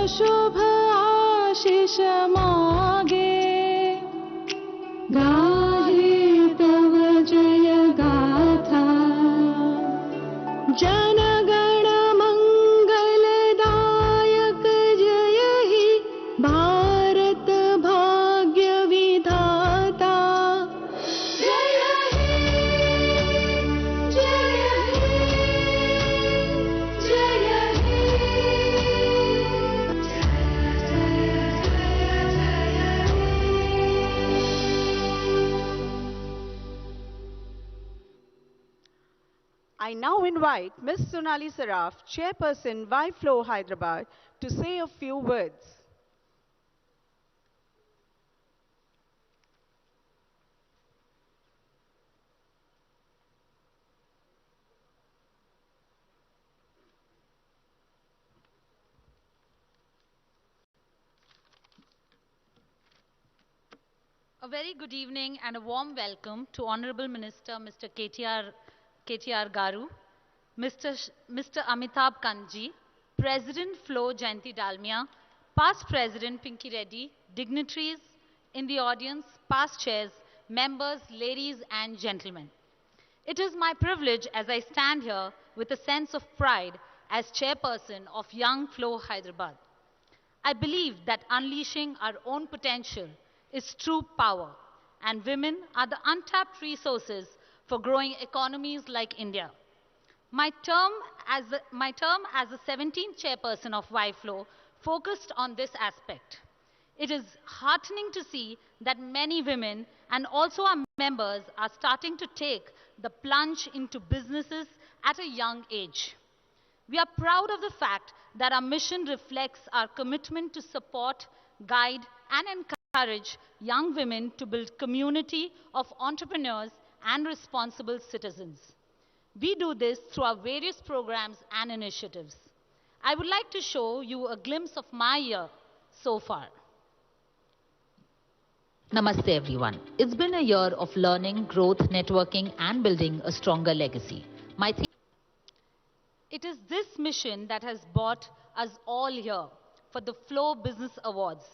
शुभ आशीष मागे गाहे तव जय गाथा जनगण मंगलदायक जय ही भारत भाग्य विधाता जय हे जय हे जय हे I now invite Ms. Sonali Saraf, Chairperson, FLO Hyderabad, to say a few words. A very good evening and a warm welcome to Honorable Minister Mr. KTR Garu, Mr. Amitabh Kanji, President FLO Jayanti Dalmia, past President Pinky Reddy, dignitaries in the audience, past chairs, members, ladies and gentlemen. It is my privilege as I stand here with a sense of pride as chairperson of Young FLO Hyderabad. I believe that unleashing our own potential is true power, and women are the untapped resources for growing economies like India. My term as the 17th chairperson of FLO focused on this aspect. It is heartening to see that many women and also our members are starting to take the plunge into businesses at a young age. We are proud of the fact that our mission reflects our commitment to support, guide, and encourage young women to build community of entrepreneurs and responsible citizens. We do this through our various programs and initiatives. I would like to show you a glimpse of my year so far. Namaste everyone. It's been a year of learning, growth, networking and building a stronger legacy. It is this mission that has brought us all here for the FLO Business Awards,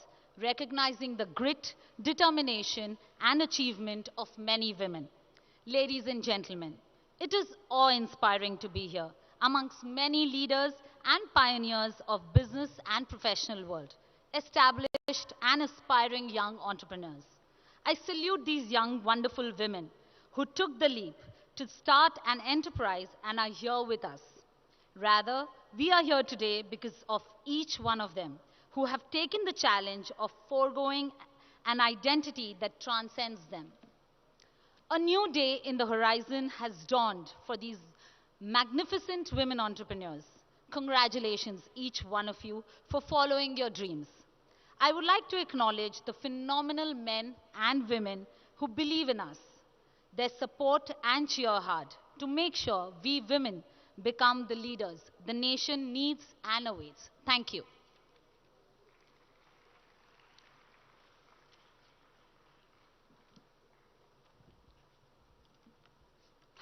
recognizing the grit, determination and achievement of many women. Ladies and gentlemen, it is awe-inspiring to be here amongst many leaders and pioneers of business and professional world, established and aspiring young entrepreneurs. I salute these young, wonderful women who took the leap to start an enterprise and are here with us. Rather, we are here today because of each one of them who have taken the challenge of foregoing an identity that transcends them. A new day in the horizon has dawned for these magnificent women entrepreneurs. Congratulations, each one of you, for following your dreams. I would like to acknowledge the phenomenal men and women who believe in us, their support and cheer hard to make sure we women become the leaders the nation needs and awaits. Thank you.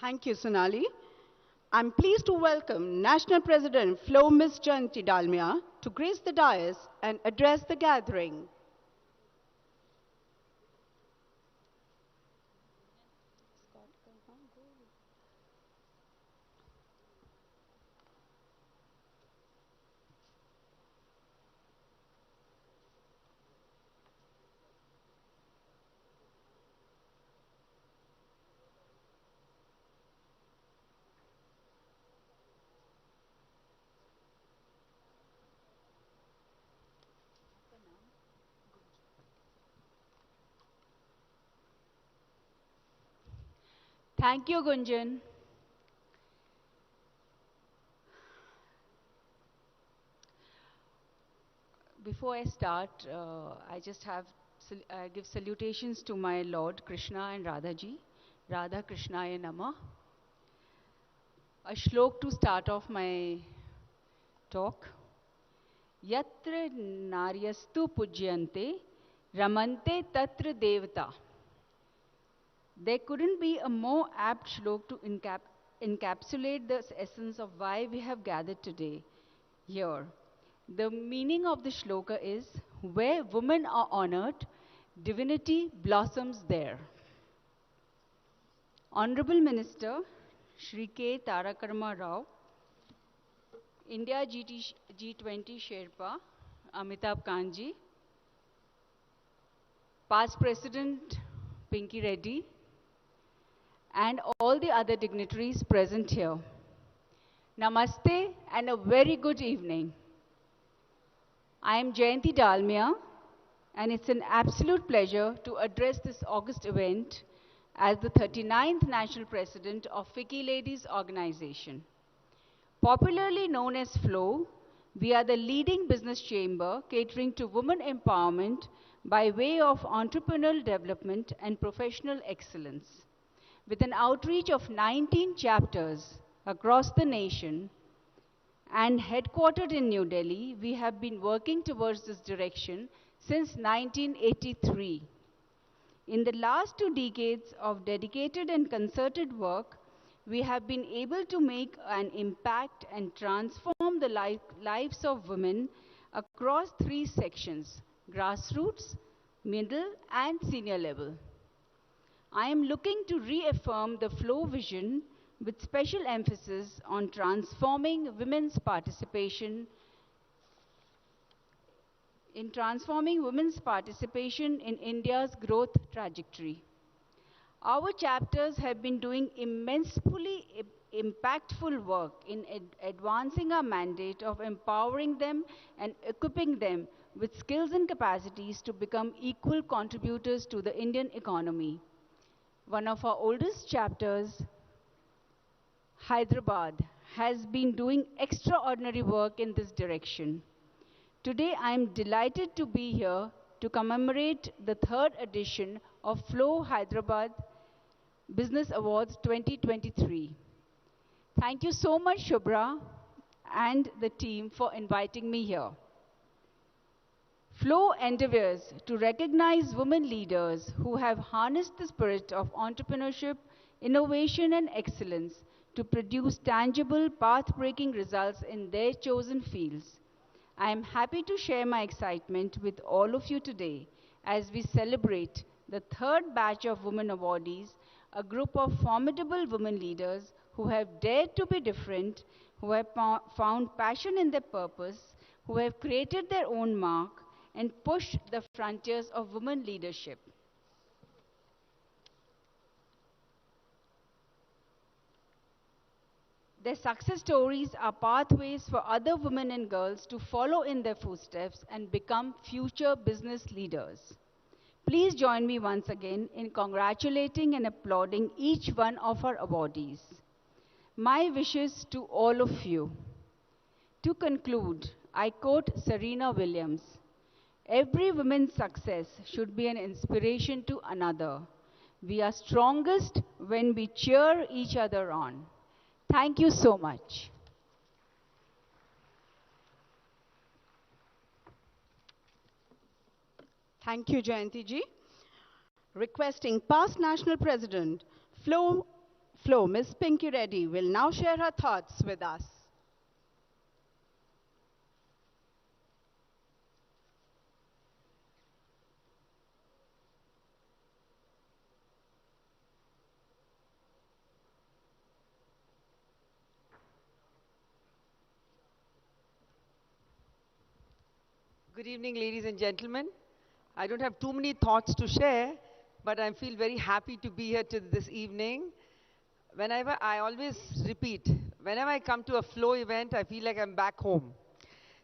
Thank you, Sonali. I'm pleased to welcome National President FLO Ms. Jayanti Dalmia to grace the dais and address the gathering. Thank you, Gunjan. Before I start, I just give salutations to my Lord Krishna and Radhaji. Radha Krishnaya Nama. A shlok to start off my talk. Yatra naryastu pujyante ramante tatra devata. There couldn't be a more apt shlok to encapsulate the essence of why we have gathered today here. The meaning of the shloka is, where women are honored, divinity blossoms there. Honorable Minister Shri K. Tarakarma Rao, India G20 Sherpa, Amitabh Kanji, past President Pinky Reddy, and all the other dignitaries present here. Namaste and a very good evening. I am Jayanti Dalmia, and it's an absolute pleasure to address this August event as the 39th National President of FICCI Ladies Organization. Popularly known as FLO, we are the leading business chamber catering to women empowerment by way of entrepreneurial development and professional excellence. With an outreach of 19 chapters across the nation and headquartered in New Delhi, we have been working towards this direction since 1983. In the last 2 decades of dedicated and concerted work, we have been able to make an impact and transform the lives of women across 3 sections: grassroots, middle, and senior level. I am looking to reaffirm the FLO vision with special emphasis on transforming women's participation in India's growth trajectory. Our chapters have been doing immensely impactful work in advancing our mandate of empowering them and equipping them with skills and capacities to become equal contributors to the Indian economy. One of our oldest chapters, Hyderabad, has been doing extraordinary work in this direction. Today, I am delighted to be here to commemorate the 3rd edition of FLO Hyderabad Business Awards 2023. Thank you so much, Shubhra and the team, for inviting me here. FLO endeavors to recognize women leaders who have harnessed the spirit of entrepreneurship, innovation, and excellence to produce tangible, path-breaking results in their chosen fields. I am happy to share my excitement with all of you today as we celebrate the 3rd batch of women awardees, a group of formidable women leaders who have dared to be different, who have found passion in their purpose, who have created their own mark, and pushed the frontiers of women leadership. Their success stories are pathways for other women and girls to follow in their footsteps and become future business leaders. Please join me once again in congratulating and applauding each one of our awardees. My wishes to all of you. To conclude, I quote Serena Williams, "Every woman's success should be an inspiration to another. We are strongest when we cheer each other on." Thank you so much. Thank you, Jayanti ji. Requesting past National President FLO, Ms. Pinky Reddy, will now share her thoughts with us. Good evening, ladies and gentlemen. I don't have too many thoughts to share, but I feel very happy to be here this evening. I always repeat, whenever I come to a FLO event, I feel like I'm back home.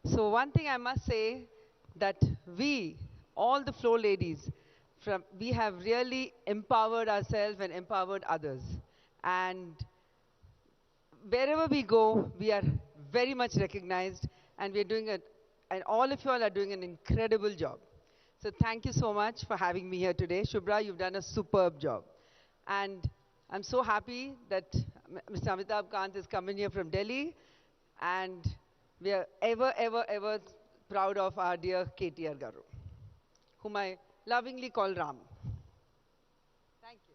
So one thing I must say, that we, all the FLO ladies, we have really empowered ourselves and empowered others. And wherever we go, we are very much recognized, and we're doing it. And all of you all are doing an incredible job. So thank you so much for having me here today. Shubhra, you've done a superb job. And I'm so happy that Mr. Amitabh Kant is coming here from Delhi. And we are ever proud of our dear KTR Garu, whom I lovingly call Ram. Thank you.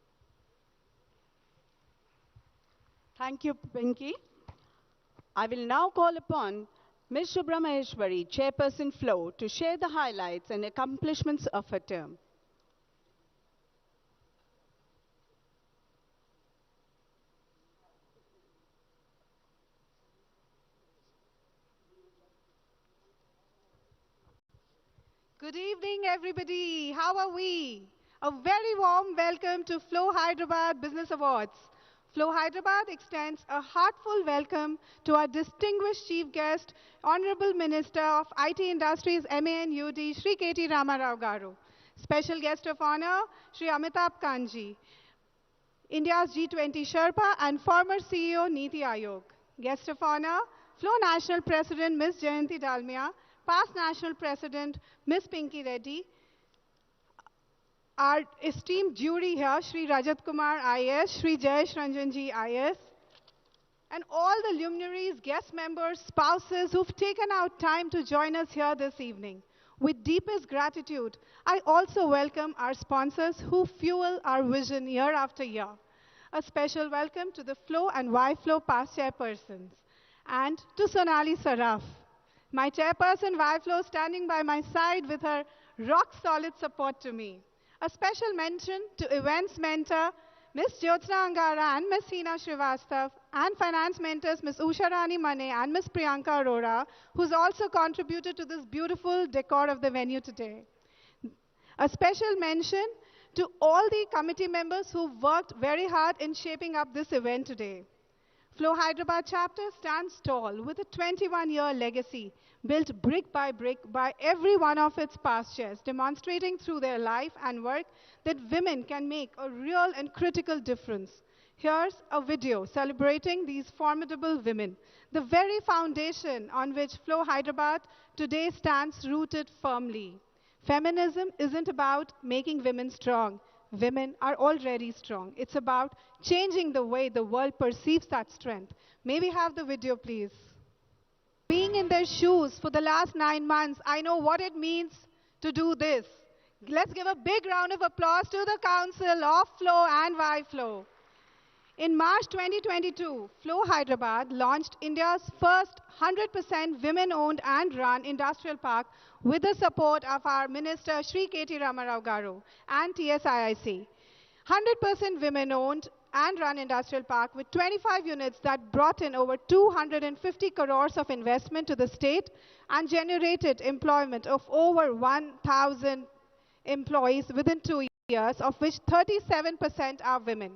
Thank you, Pinky. I will now call upon Ms. Shubhra Maheshwari, Chairperson FLO, to share the highlights and accomplishments of her term. Good evening, everybody. How are we? A very warm welcome to FLO Hyderabad Business Awards. FLO Hyderabad extends a heartfelt welcome to our distinguished chief guest, Honorable Minister of IT Industries, MANUD, Shri KT Ramarao Garu. Special guest of honor, Shri Amitabh Kanji, India's G20 Sherpa and former CEO, Niti Aayog. Guest of honor, FLO National President, Ms. Jayanti Dalmia, past National President, Ms. Pinky Reddy, our esteemed jury here, Shri Rajat Kumar IS, Shri Jayesh Ranjanji IS, and all the luminaries, guest members, spouses who've taken out time to join us here this evening. With deepest gratitude, I also welcome our sponsors who fuel our vision year after year. A special welcome to the FLO and YFLO past chairpersons, and to Sonali Saraf, my chairperson YFLO, standing by my side with her rock-solid support to me. A special mention to events mentor Ms. Jyotsna Angara and Ms. Hina Srivastav, and finance mentors Ms. Usha Rani Mane and Ms. Priyanka Arora, who's also contributed to this beautiful decor of the venue today. A special mention to all the committee members who worked very hard in shaping up this event today. FLO Hyderabad chapter stands tall with a 21-year legacy built brick by every one of its past chairs, demonstrating through their life and work that women can make a real and critical difference. Here's a video celebrating these formidable women, the very foundation on which FLO Hyderabad today stands rooted firmly. Feminism isn't about making women strong. Women are already strong. It's about changing the way the world perceives that strength. May we have the video, please? Being in their shoes for the last 9 months, I know what it means to do this. Let's give a big round of applause to the Council of FLO and YFLO. In March 2022, FLO Hyderabad launched India's first 100% women-owned and run industrial park with the support of our Minister Shri KT Ramarao Garu and TSIIC. 100% women-owned and run industrial park with 25 units that brought in over 250 crores of investment to the state and generated employment of over 1,000 employees within 2 years, of which 37% are women.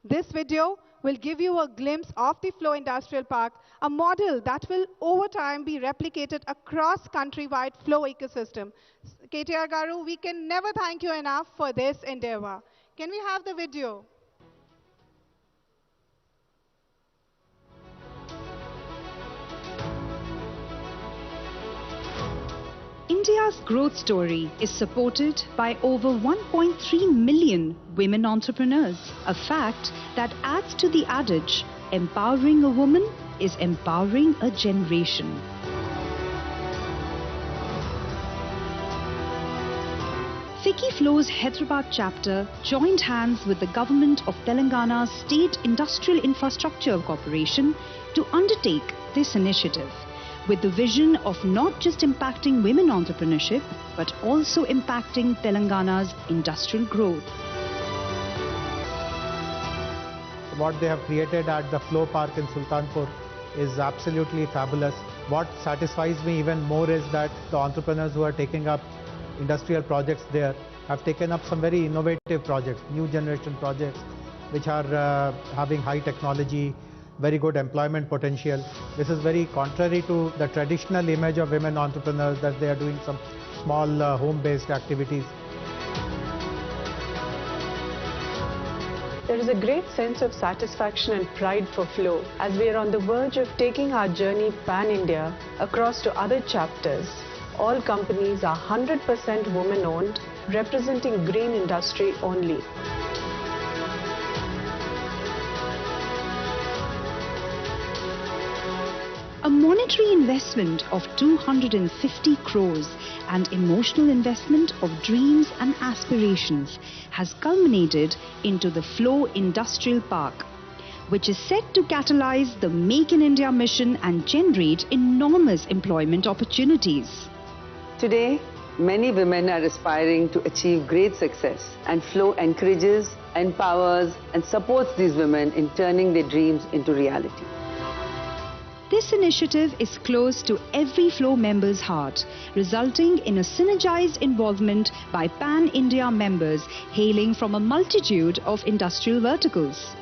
This video will give you a glimpse of the FLO Industrial Park, a model that will over time be replicated across countrywide FLO ecosystem. KTR Garu, we can never thank you enough for this endeavor. Can we have the video? India's growth story is supported by over 1.3 million women entrepreneurs, a fact that adds to the adage, empowering a woman is empowering a generation. FICCI FLO's Hyderabad chapter joined hands with the government of Telangana's State Industrial Infrastructure Corporation to undertake this initiative, with the vision of not just impacting women entrepreneurship, but also impacting Telangana's industrial growth. What they have created at the FLO Park in Sultanpur is absolutely fabulous. What satisfies me even more is that the entrepreneurs who are taking up industrial projects there have taken up some very innovative projects, new generation projects, which are having high technology, very good employment potential. This is very contrary to the traditional image of women entrepreneurs, that they are doing some small home-based activities. There is a great sense of satisfaction and pride for FLO as we are on the verge of taking our journey pan-India across to other chapters. All companies are 100% women-owned, representing green industry only. A monetary investment of 250 crores and emotional investment of dreams and aspirations has culminated into the FLO Industrial Park. which is set to catalyze the Make in India mission and generate enormous employment opportunities. Today, many women are aspiring to achieve great success, and FLO encourages, empowers and supports these women in turning their dreams into reality. This initiative is close to every FLO member's heart, resulting in a synergized involvement by pan-India members hailing from a multitude of industrial verticals.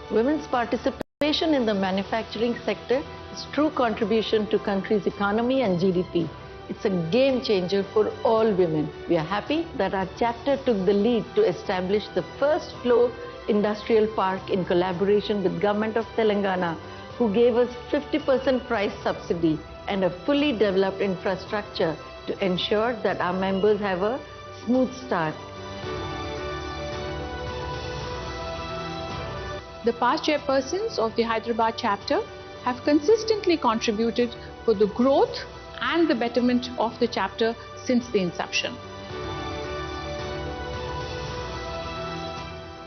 Women's participation in the manufacturing sector is true contribution to country's economy and GDP. It's a game changer for all women. We are happy that our chapter took the lead to establish the first FLO industrial park in collaboration with Government of Telangana, who gave us 50% price subsidy and a fully developed infrastructure to ensure that our members have a smooth start. The past chairpersons of the Hyderabad chapter have consistently contributed for the growth and the betterment of the chapter since the inception.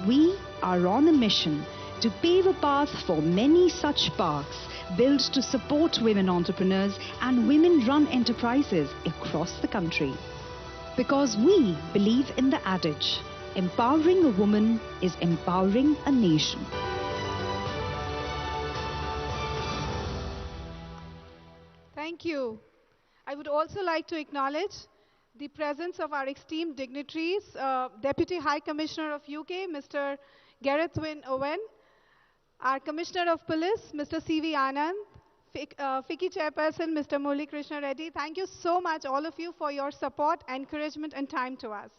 We are on a mission to pave a path for many such parks built to support women entrepreneurs and women-run enterprises across the country. Because we believe in the adage, empowering a woman is empowering a nation. Thank you. I would also like to acknowledge the presence of our esteemed dignitaries, Deputy High Commissioner of UK, Mr. Gareth Wynne Owen, our Commissioner of Police, Mr. C.V. Anand, FICCI Chairperson, Mr. Murali Krishna Reddy. Thank you so much, all of you, for your support, encouragement and time to us.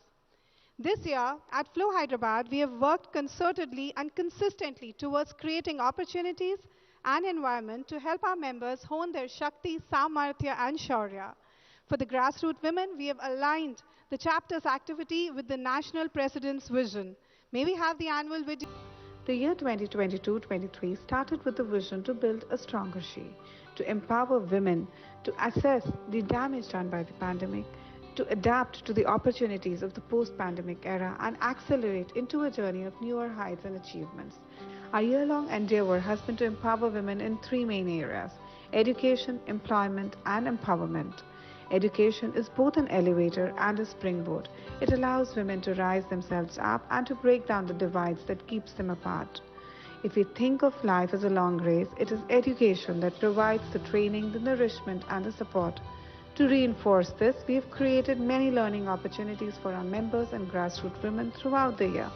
This year, at FLO Hyderabad, we have worked concertedly and consistently towards creating opportunities and environment to help our members hone their Shakti, Samarthya and Shaurya. For the grassroots women, we have aligned the chapter's activity with the national president's vision. May we have the annual video? The year 2022-23 started with the vision to build a stronger she, to empower women, to assess the damage done by the pandemic, to adapt to the opportunities of the post-pandemic era and accelerate into a journey of newer heights and achievements. Our year-long endeavor has been to empower women in three main areas: education, employment and empowerment. Education is both an elevator and a springboard. It allows women to rise themselves up and to break down the divides that keeps them apart. If we think of life as a long race, it is education that provides the training, the nourishment and the support. To reinforce this, we have created many learning opportunities for our members and grassroots women throughout the year,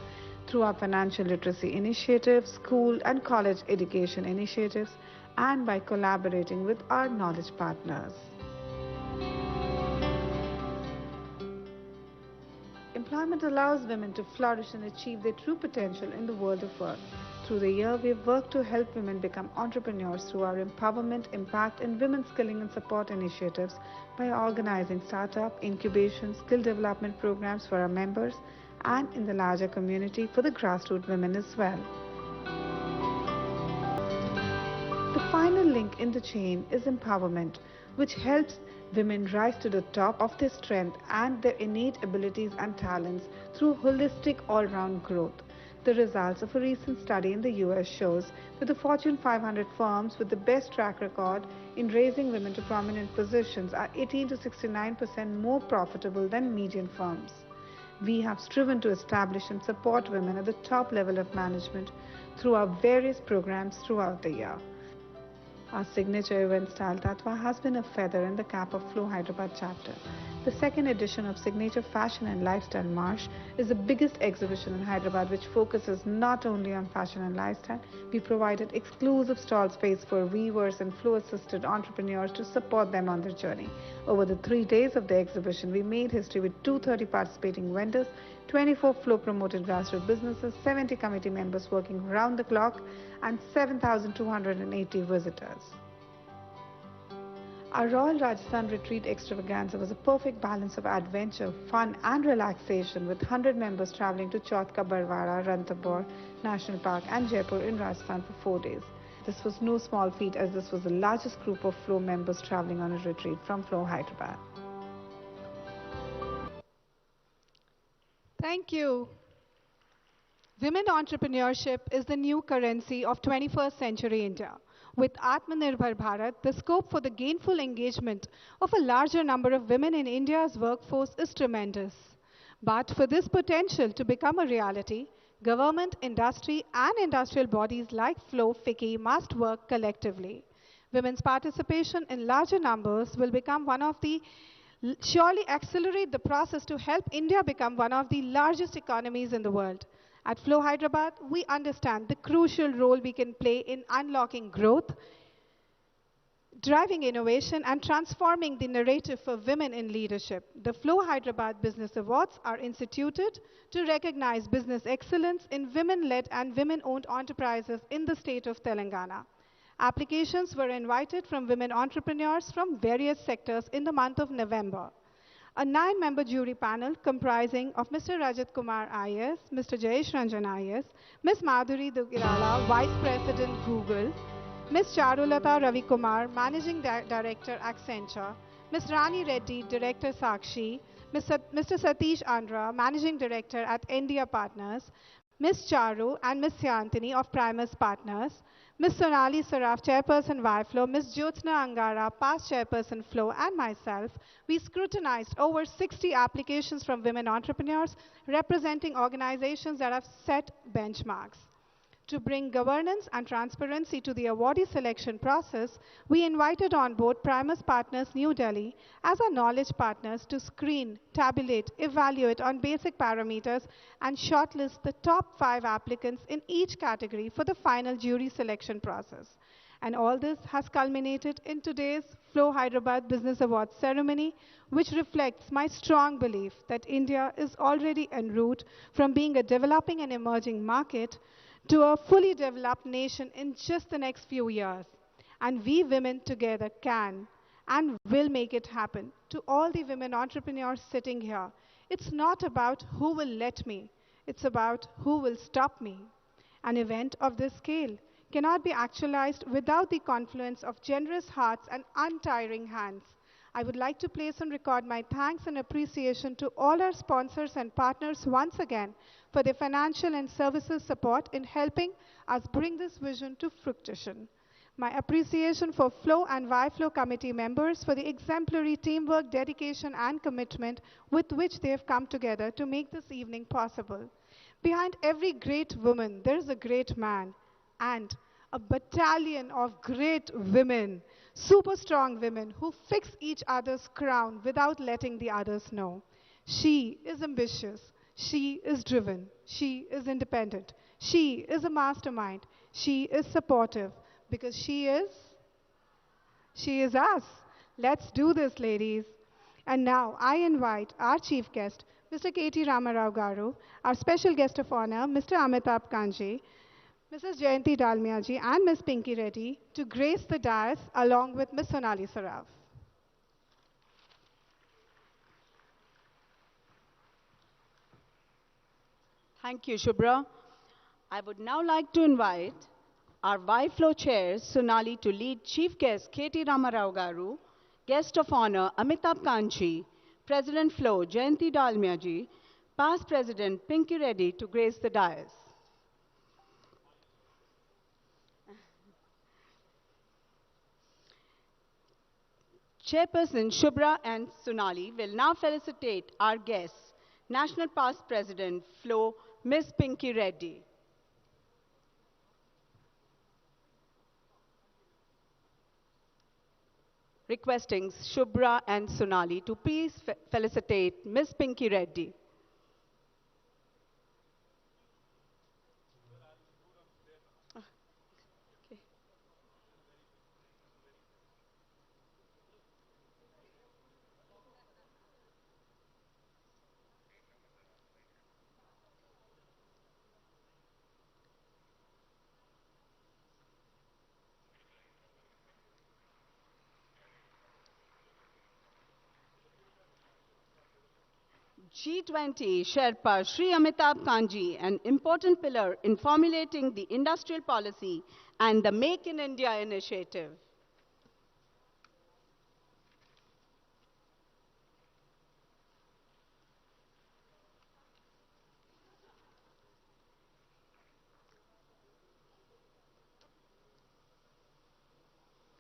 through our financial literacy initiatives, school and college education initiatives, and by collaborating with our knowledge partners. Employment allows women to flourish and achieve their true potential in the world of work. Through the year, we have worked to help women become entrepreneurs through our empowerment, impact and women skilling and support initiatives by organizing startup, incubation, skill development programs for our members and in the larger community for the grassroots women as well. The final link in the chain is empowerment, which helps women rise to the top of their strength and their innate abilities and talents through holistic all-round growth. The results of a recent study in the US shows that the Fortune 500 firms with the best track record in raising women to prominent positions are 18 to 69% more profitable than median firms. We have striven to establish and support women at the top level of management through our various programs throughout the year. Our signature event style Tatva has been a feather in the cap of FLO Hyderabad chapter. The second edition of Signature Fashion and Lifestyle March is the biggest exhibition in Hyderabad which focuses not only on fashion and lifestyle. We provided exclusive stall space for weavers and FLO-assisted entrepreneurs to support them on their journey. Over the 3 days of the exhibition, we made history with 230 participating vendors, 24 FLO-promoted grassroots businesses, 70 committee members working round the clock, and 7,280 visitors. Our Royal Rajasthan Retreat Extravaganza was a perfect balance of adventure, fun and relaxation with 100 members travelling to Chautka Barwara, Ranthambore National Park and Jaipur in Rajasthan for 4 days. This was no small feat as this was the largest group of FLO members travelling on a retreat from FLO Hyderabad. Thank you. Women entrepreneurship is the new currency of 21st century India. With Atmanirbhar Bharat, the scope for the gainful engagement of a larger number of women in India's workforce is tremendous. But for this potential to become a reality, government, industry, and industrial bodies like FLO FICCI must work collectively. Women's participation in larger numbers will become one of the surely accelerate the process to help India become one of the largest economies in the world. At FLO Hyderabad, we understand the crucial role we can play in unlocking growth, driving innovation, and transforming the narrative for women in leadership. The FLO Hyderabad Business Awards are instituted to recognize business excellence in women-led and women-owned enterprises in the state of Telangana. Applications were invited from women entrepreneurs from various sectors in the month of November. A 9-member jury panel comprising of Mr. Rajat Kumar IS, Mr. Jayesh Ranjan IS, Ms. Madhuri Dugirala, Vice President Google, Ms. Charulata Ravi Kumar, Managing Director Accenture, Ms. Rani Reddy, Director Sakshi, Mr. Satish Andra, Managing Director at India Partners, Ms. Charu and Ms. Syantini of Primus Partners, Ms. Sonali Saraf, Chairperson YFLO, Ms. Jyotsna Angara, past Chairperson FLO, and myself, we scrutinized over 60 applications from women entrepreneurs representing organizations that have set benchmarks. To bring governance and transparency to the awardee selection process, we invited on board Primus Partners New Delhi as our knowledge partners to screen, tabulate, evaluate on basic parameters and shortlist the top 5 applicants in each category for the final jury selection process. And all this has culminated in today's FLO Hyderabad Business Awards ceremony, which reflects my strong belief that India is already en route from being a developing and emerging market to a fully developed nation in just the next few years. And we women together can and will make it happen. To all the women entrepreneurs sitting here, it's not about who will let me, it's about who will stop me. An event of this scale cannot be actualized without the confluence of generous hearts and untiring hands. I would like to place on record my thanks and appreciation to all our sponsors and partners once again for their financial and services support in helping us bring this vision to fruition. My appreciation for FLO and YFLO committee members for the exemplary teamwork, dedication, and commitment with which they have come together to make this evening possible. Behind every great woman, there is a great man, and a battalion of great women, super strong women who fix each other's crown without letting the others know. She is ambitious. She is driven. She is independent. She is a mastermind. She is supportive because she is us. Let's do this, ladies. And now I invite our chief guest, Mr. K.T. Ramarao Garu, our special guest of honor, Mr. Amitabh Kanji, Mrs. Jayanti Dalmia ji and Ms. Pinky Reddy to grace the dais along with Ms. Sonali Saraf. Thank you, Shubhra. I would now like to invite our YFLO chairs, Sonali, to lead Chief Guest K.T. Ramarao Garu, Guest of Honor Amitabh Kanji, President FLO Jayanti Dalmia ji, Past President Pinky Reddy to grace the dais. Chairperson Shubhra and Sonali will now felicitate our guests, National Past President FLO, Ms. Pinky Reddy. Requesting Shubhra and Sonali to please felicitate Ms. Pinky Reddy. G20 Sherpa Shri Amitabh Kanji, an important pillar in formulating the industrial policy and the Make in India initiative.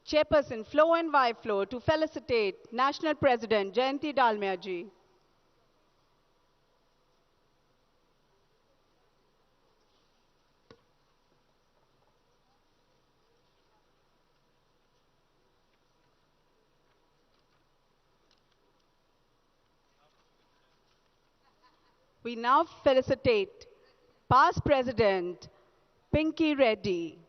Chairperson FLO and FLO to felicitate National President Jayanti Dalmia ji. We now felicitate past President Pinky Reddy.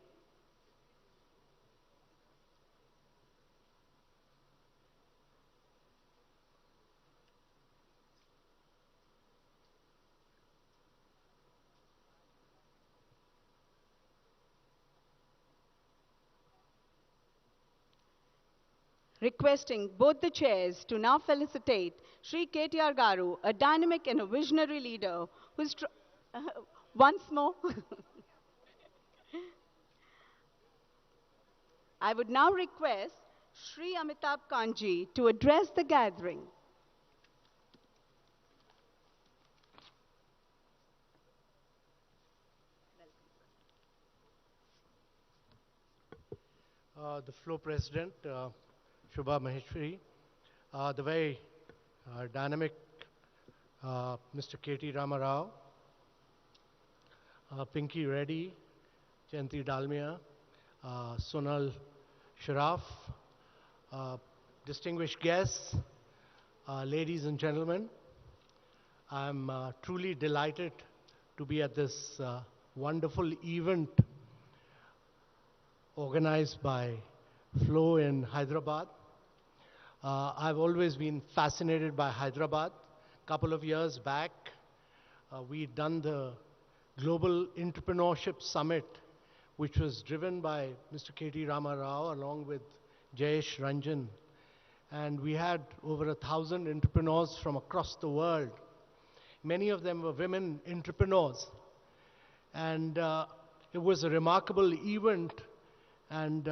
Requesting both the chairs to now felicitate Shri KTR Garu, a dynamic and a visionary leader who is once more. I would now request Shri Amitabh Kanji to address the gathering. The FLO President, Shubha Maheshwari, the very dynamic Mr. KT Ramarao, Pinky Reddy, Jayanti Dalmia, Sonal Sharaf, distinguished guests, ladies and gentlemen, I'm truly delighted to be at this wonderful event organized by FLO in Hyderabad. I've always been fascinated by Hyderabad. A couple of years back, we'd done the Global Entrepreneurship Summit, which was driven by Mr. KT Ramarao along with Jayesh Ranjan. And we had over 1,000 entrepreneurs from across the world. Many of them were women entrepreneurs. And it was a remarkable event, and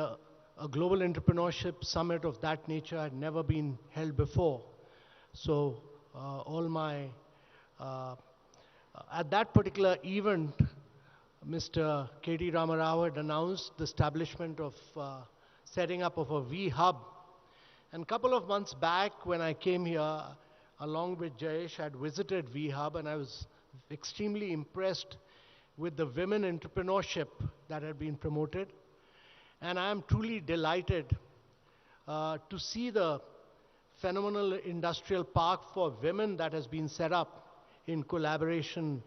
a global entrepreneurship summit of that nature had never been held before. So at that particular event, Mr. KT Ramarao had announced the establishment of setting up of a V-Hub. And a couple of months back when I came here, along with Jayesh, I had visited V-Hub, and I was extremely impressed with the women entrepreneurship that had been promoted. And I am truly delighted to see the phenomenal industrial park for women that has been set up in collaboration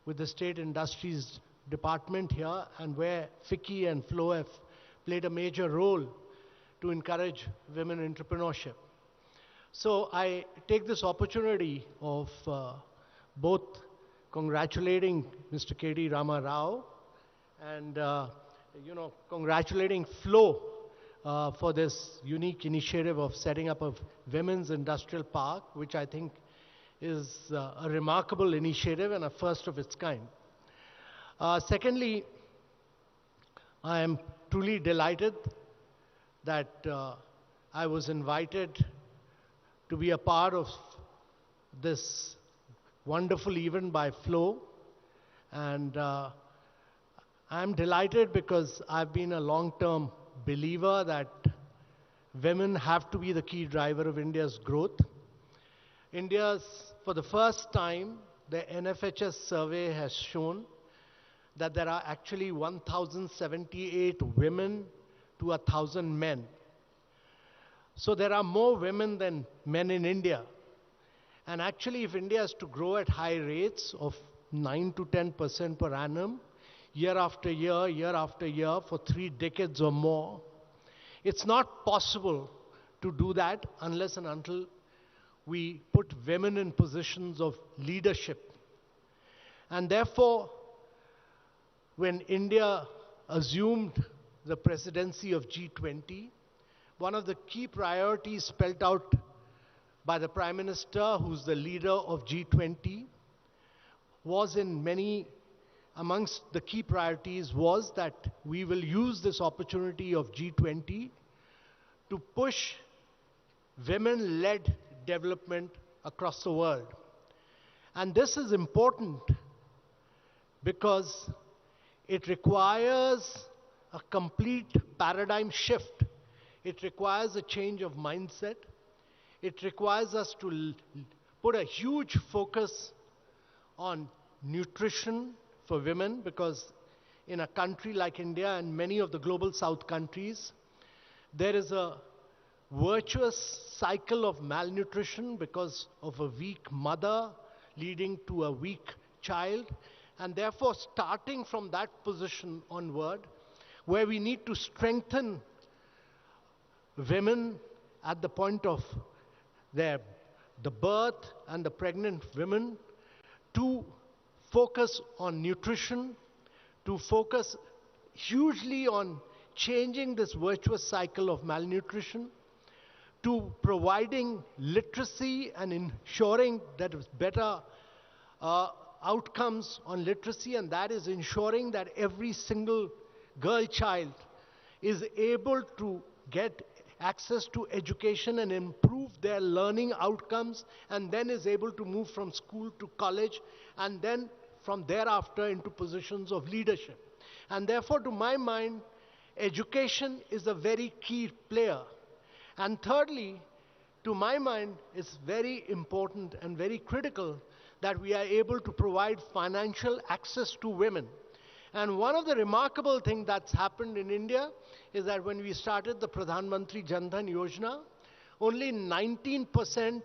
with the State Industries Department here, and where FICCI and FLO have played a major role to encourage women entrepreneurship. So I take this opportunity of both congratulating Mr. KT Ramarao and congratulating FLO for this unique initiative of setting up a women's industrial park, which I think is a remarkable initiative and a first of its kind. Secondly, I am truly delighted that I was invited to be a part of this wonderful event by FLO, and I'm delighted because I've been a long-term believer that women have to be the key driver of India's growth. For the first time, the NFHS survey has shown that there are actually 1,078 women to 1,000 men. So there are more women than men in India. And actually, if India is to grow at high rates of 9 to 10% per annum, year after year, for 3 decades or more, it's not possible to do that unless and until we put women in positions of leadership. And therefore, when India assumed the presidency of G20, one of the key priorities spelled out by the Prime Minister, who's the leader of G20, was amongst the key priorities was that we will use this opportunity of G20 to push women-led development across the world. And this is important because it requires a complete paradigm shift It requires a change of mindset. It requires us to put a huge focus on nutrition for women, because in a country like India and many of the global south countries, there is a virtuous cycle of malnutrition because of a weak mother leading to a weak child. And therefore, starting from that position onward, where we need to strengthen women at the point of the birth and the pregnant women, to focus on nutrition, to focus hugely on changing this virtuous cycle of malnutrition, to providing literacy and ensuring that it's better outcomes on literacy, and that is ensuring that every single girl child is able to get access to education and improve their learning outcomes, and then is able to move from school to college, and then from thereafter into positions of leadership. And therefore, to my mind, education is a very key player. And thirdly, to my mind, it's very important and very critical that we are able to provide financial access to women. And one of the remarkable things that's happened in India is that when we started the Pradhan Mantri Jan Dhan Yojana, only 19%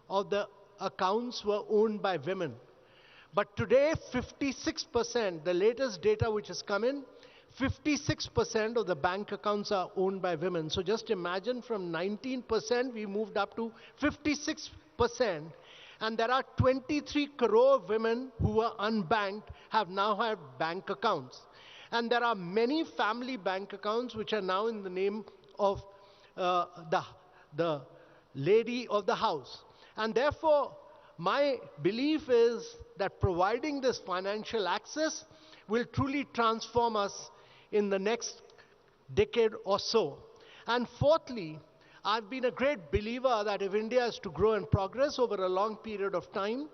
of the accounts were owned by women. But today, 56%, the latest data which has come in, 56% of the bank accounts are owned by women. So just imagine, from 19% we moved up to 56%. And there are 23 crore women who were unbanked have now had bank accounts. And there are many family bank accounts which are now in the name of the lady of the house. And therefore, my belief is that providing this financial access will truly transform us in the next decade or so. And fourthly, I've been a great believer that if India is to grow and progress over a long period of time,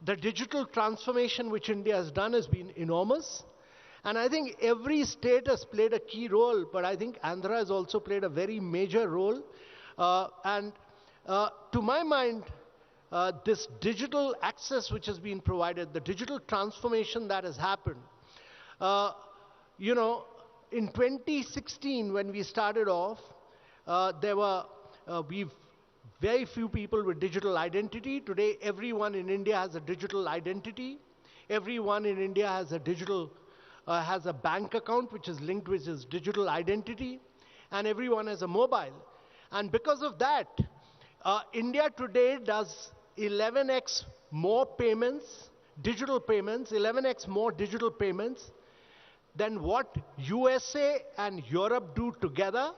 the digital transformation which India has done has been enormous. And I think every state has played a key role, but I think Andhra has also played a very major role. To my mind, this digital access which has been provided, the digital transformation that has happened, in 2016 when we started off, there were very few people with digital identity. Today, everyone in India has a digital identity. Everyone in India has a bank account which is linked with his digital identity, and everyone has a mobile. And because of that, India today does 11x more payments, digital payments, 11x more digital payments than what USA and Europe do together.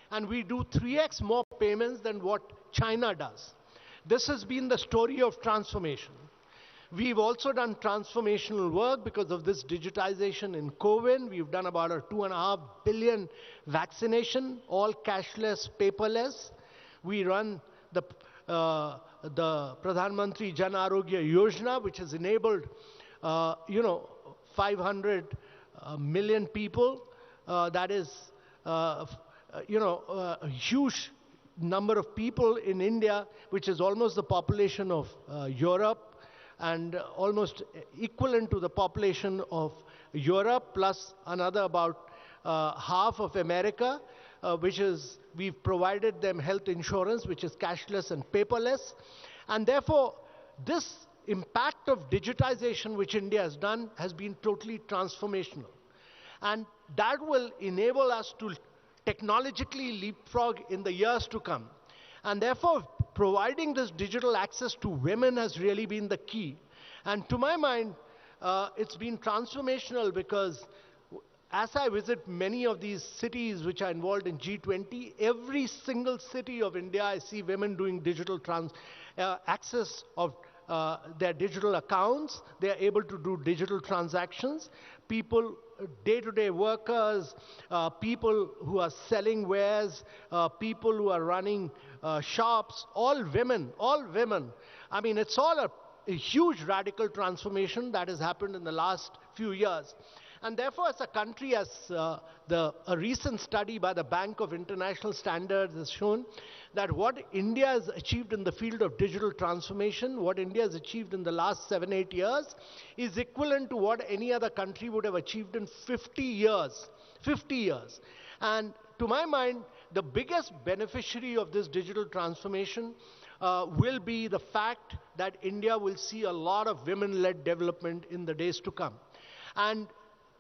And we do 3x more payments than what China does. This has been the story of transformation. We've also done transformational work because of this digitization in COVID. We've done about a 2.5 billion vaccination, all cashless, paperless. We run the Pradhan Mantri Jan Arogya Yojana, which has enabled, 500 million people. That is, a huge number of people in India, which is almost the population of Europe, and almost equivalent to the population of Europe, plus another about half of America, we've provided them health insurance, which is cashless and paperless. And therefore, this impact of digitization which India has done has been totally transformational. And that will enable us to technologically leapfrog in the years to come. And therefore, providing this digital access to women has really been the key. And to my mind, it's been transformational because as I visit many of these cities which are involved in G20, every single city of India, I see women doing digital access of their digital accounts. They are able to do digital transactions. People, day-to-day workers, people who are selling wares, people who are running shops, all women. I mean, it's all a huge radical transformation that has happened in the last few years. And therefore, as a country, as a recent study by the Bank of International Standards has shown, that what India has achieved in the field of digital transformation, what India has achieved in the last 7-8 years, is equivalent to what any other country would have achieved in 50 years. 50 years. And to my mind, the biggest beneficiary of this digital transformation will be the fact that India will see a lot of women-led development in the days to come. And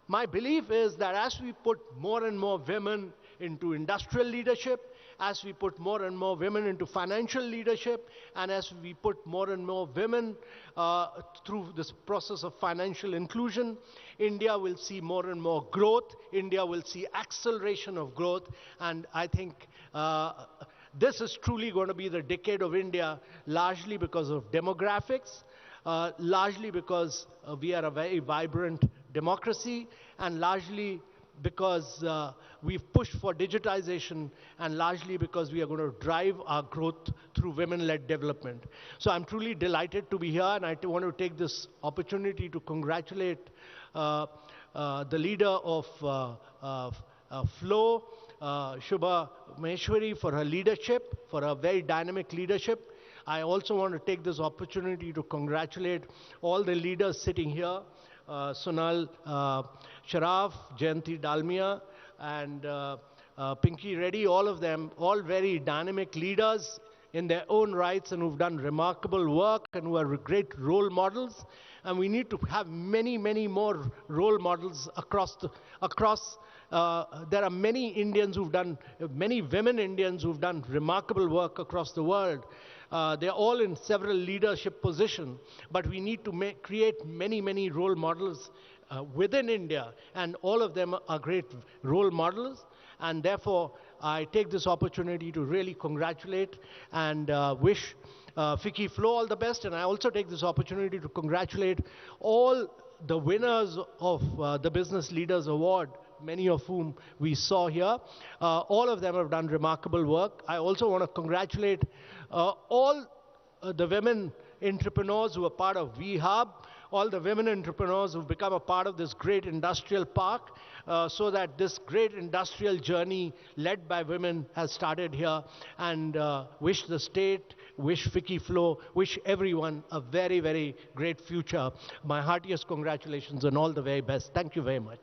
my belief is that as we put more and more women into industrial leadership, as we put more and more women into financial leadership, and as we put more and more women through this process of financial inclusion, India will see more and more growth. India will see acceleration of growth. And I think this is truly going to be the decade of India, largely because of demographics, largely because we are a very vibrant democracy, and largely because we've pushed for digitization, and largely because we are going to drive our growth through women-led development. So I'm truly delighted to be here, and I want to take this opportunity to congratulate the leader of FLO, Shubha Maheshwari, for her leadership, for her very dynamic leadership. I also want to take this opportunity to congratulate all the leaders sitting here, Sonal Sharaf, Jayanti Dalmia, and Pinky Reddy, all of them, all very dynamic leaders in their own rights and who've done remarkable work and who are great role models. And we need to have many, many more role models across. There are many Indians who've done, many women Indians who've done remarkable work across the world. They're all in several leadership positions, but we need to create many, many role models within India, and all of them are great role models. And therefore, I take this opportunity to really congratulate and wish FLO all the best. And I also take this opportunity to congratulate all the winners of the Business Leaders Award, many of whom we saw here. All of them have done remarkable work. I also want to congratulate all the women entrepreneurs who are part of VHub, all the women entrepreneurs who've become a part of this great industrial park, so that this great industrial journey led by women has started here. And wish the state, wish FLO, wish everyone a very, very great future. My heartiest congratulations and all the very best. Thank you very much.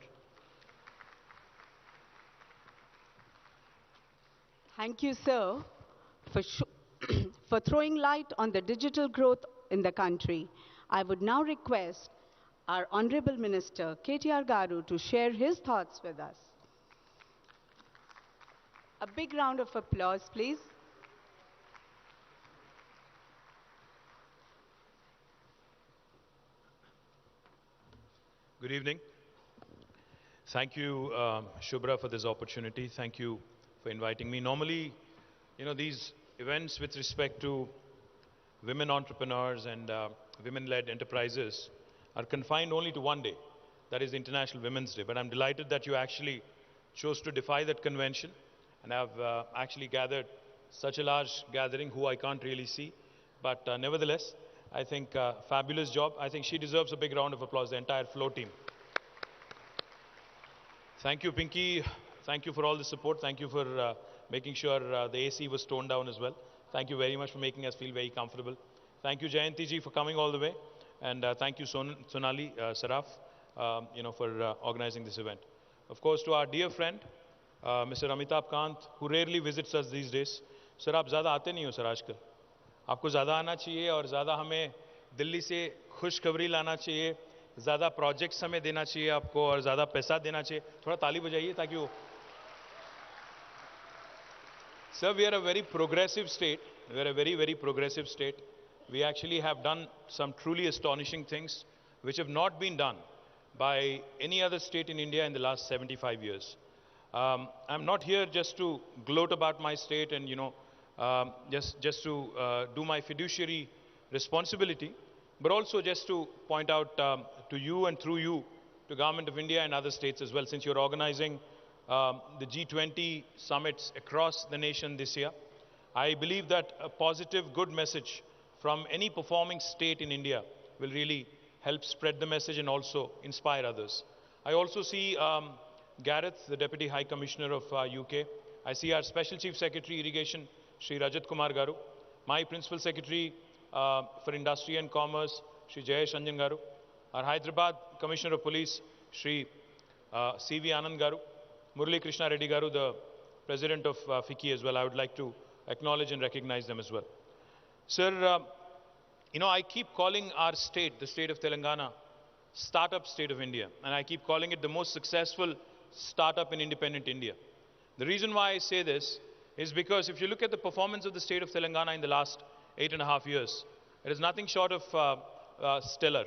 Thank you, sir, for throwing light on the digital growth in the country. I would now request our Honorable Minister, KTR Garu, to share his thoughts with us. A big round of applause, please. Good evening. Thank you, Shubhra, for this opportunity. Thank you for inviting me. Normally, these events with respect to women entrepreneurs and women-led enterprises are confined only to one day, that is International Women's Day. But I'm delighted that you actually chose to defy that convention and have actually gathered such a large gathering who I can't really see. But nevertheless, I think fabulous job. I think she deserves a big round of applause, the entire FLO team. Thank you, Pinky. Thank you for all the support. Thank you for making sure the AC was toned down as well. Thank you very much for making us feel very comfortable. Thank you, Jayanti ji, for coming all the way. And thank you, Sonali Saraf, for organizing this event. Of course, to our dear friend, Mr. Amitabh Kant, who rarely visits us these days. Sir, आप ज़्यादा आते नहीं हो sir आजकल. आपको ज़्यादा आना चाहिए और ज़्यादा हमें दिल्ली से खुशखबरी लाना चाहिए. ज़्यादा प्रोजेक्ट्स हमें देना चाहिए आपको और ज़्यादा पैसा देना चाहिए. थोड़ा ताली बजाइए ताकि वो. Sir, we are a very progressive state. We are a very, very progressive state. We actually have done some truly astonishing things which have not been done by any other state in India in the last 75 years. I'm not here just to gloat about my state and, just to do my fiduciary responsibility, but also just to point out to you and through you to Government of India and other states as well, since you're organizing the G20 summits across the nation this year. I believe that a positive, good message from any performing state in India will really help spread the message and also inspire others. I also see Gareth, the Deputy High Commissioner of UK. I see our Special Chief Secretary Irrigation, Sri Rajat Kumar Garu. My Principal Secretary for Industry and Commerce, Sri Jayesh Ranjan Garu. Our Hyderabad Commissioner of Police, Sri C.V. Anand Garu. Murali Krishna Reddy Garu, the President of FICCI as well. I would like to acknowledge and recognize them as well. Sir, I keep calling our state, the state of Telangana, startup state of India. And I keep calling it the most successful startup in independent India. The reason why I say this is because if you look at the performance of the state of Telangana in the last 8.5 years, it is nothing short of stellar.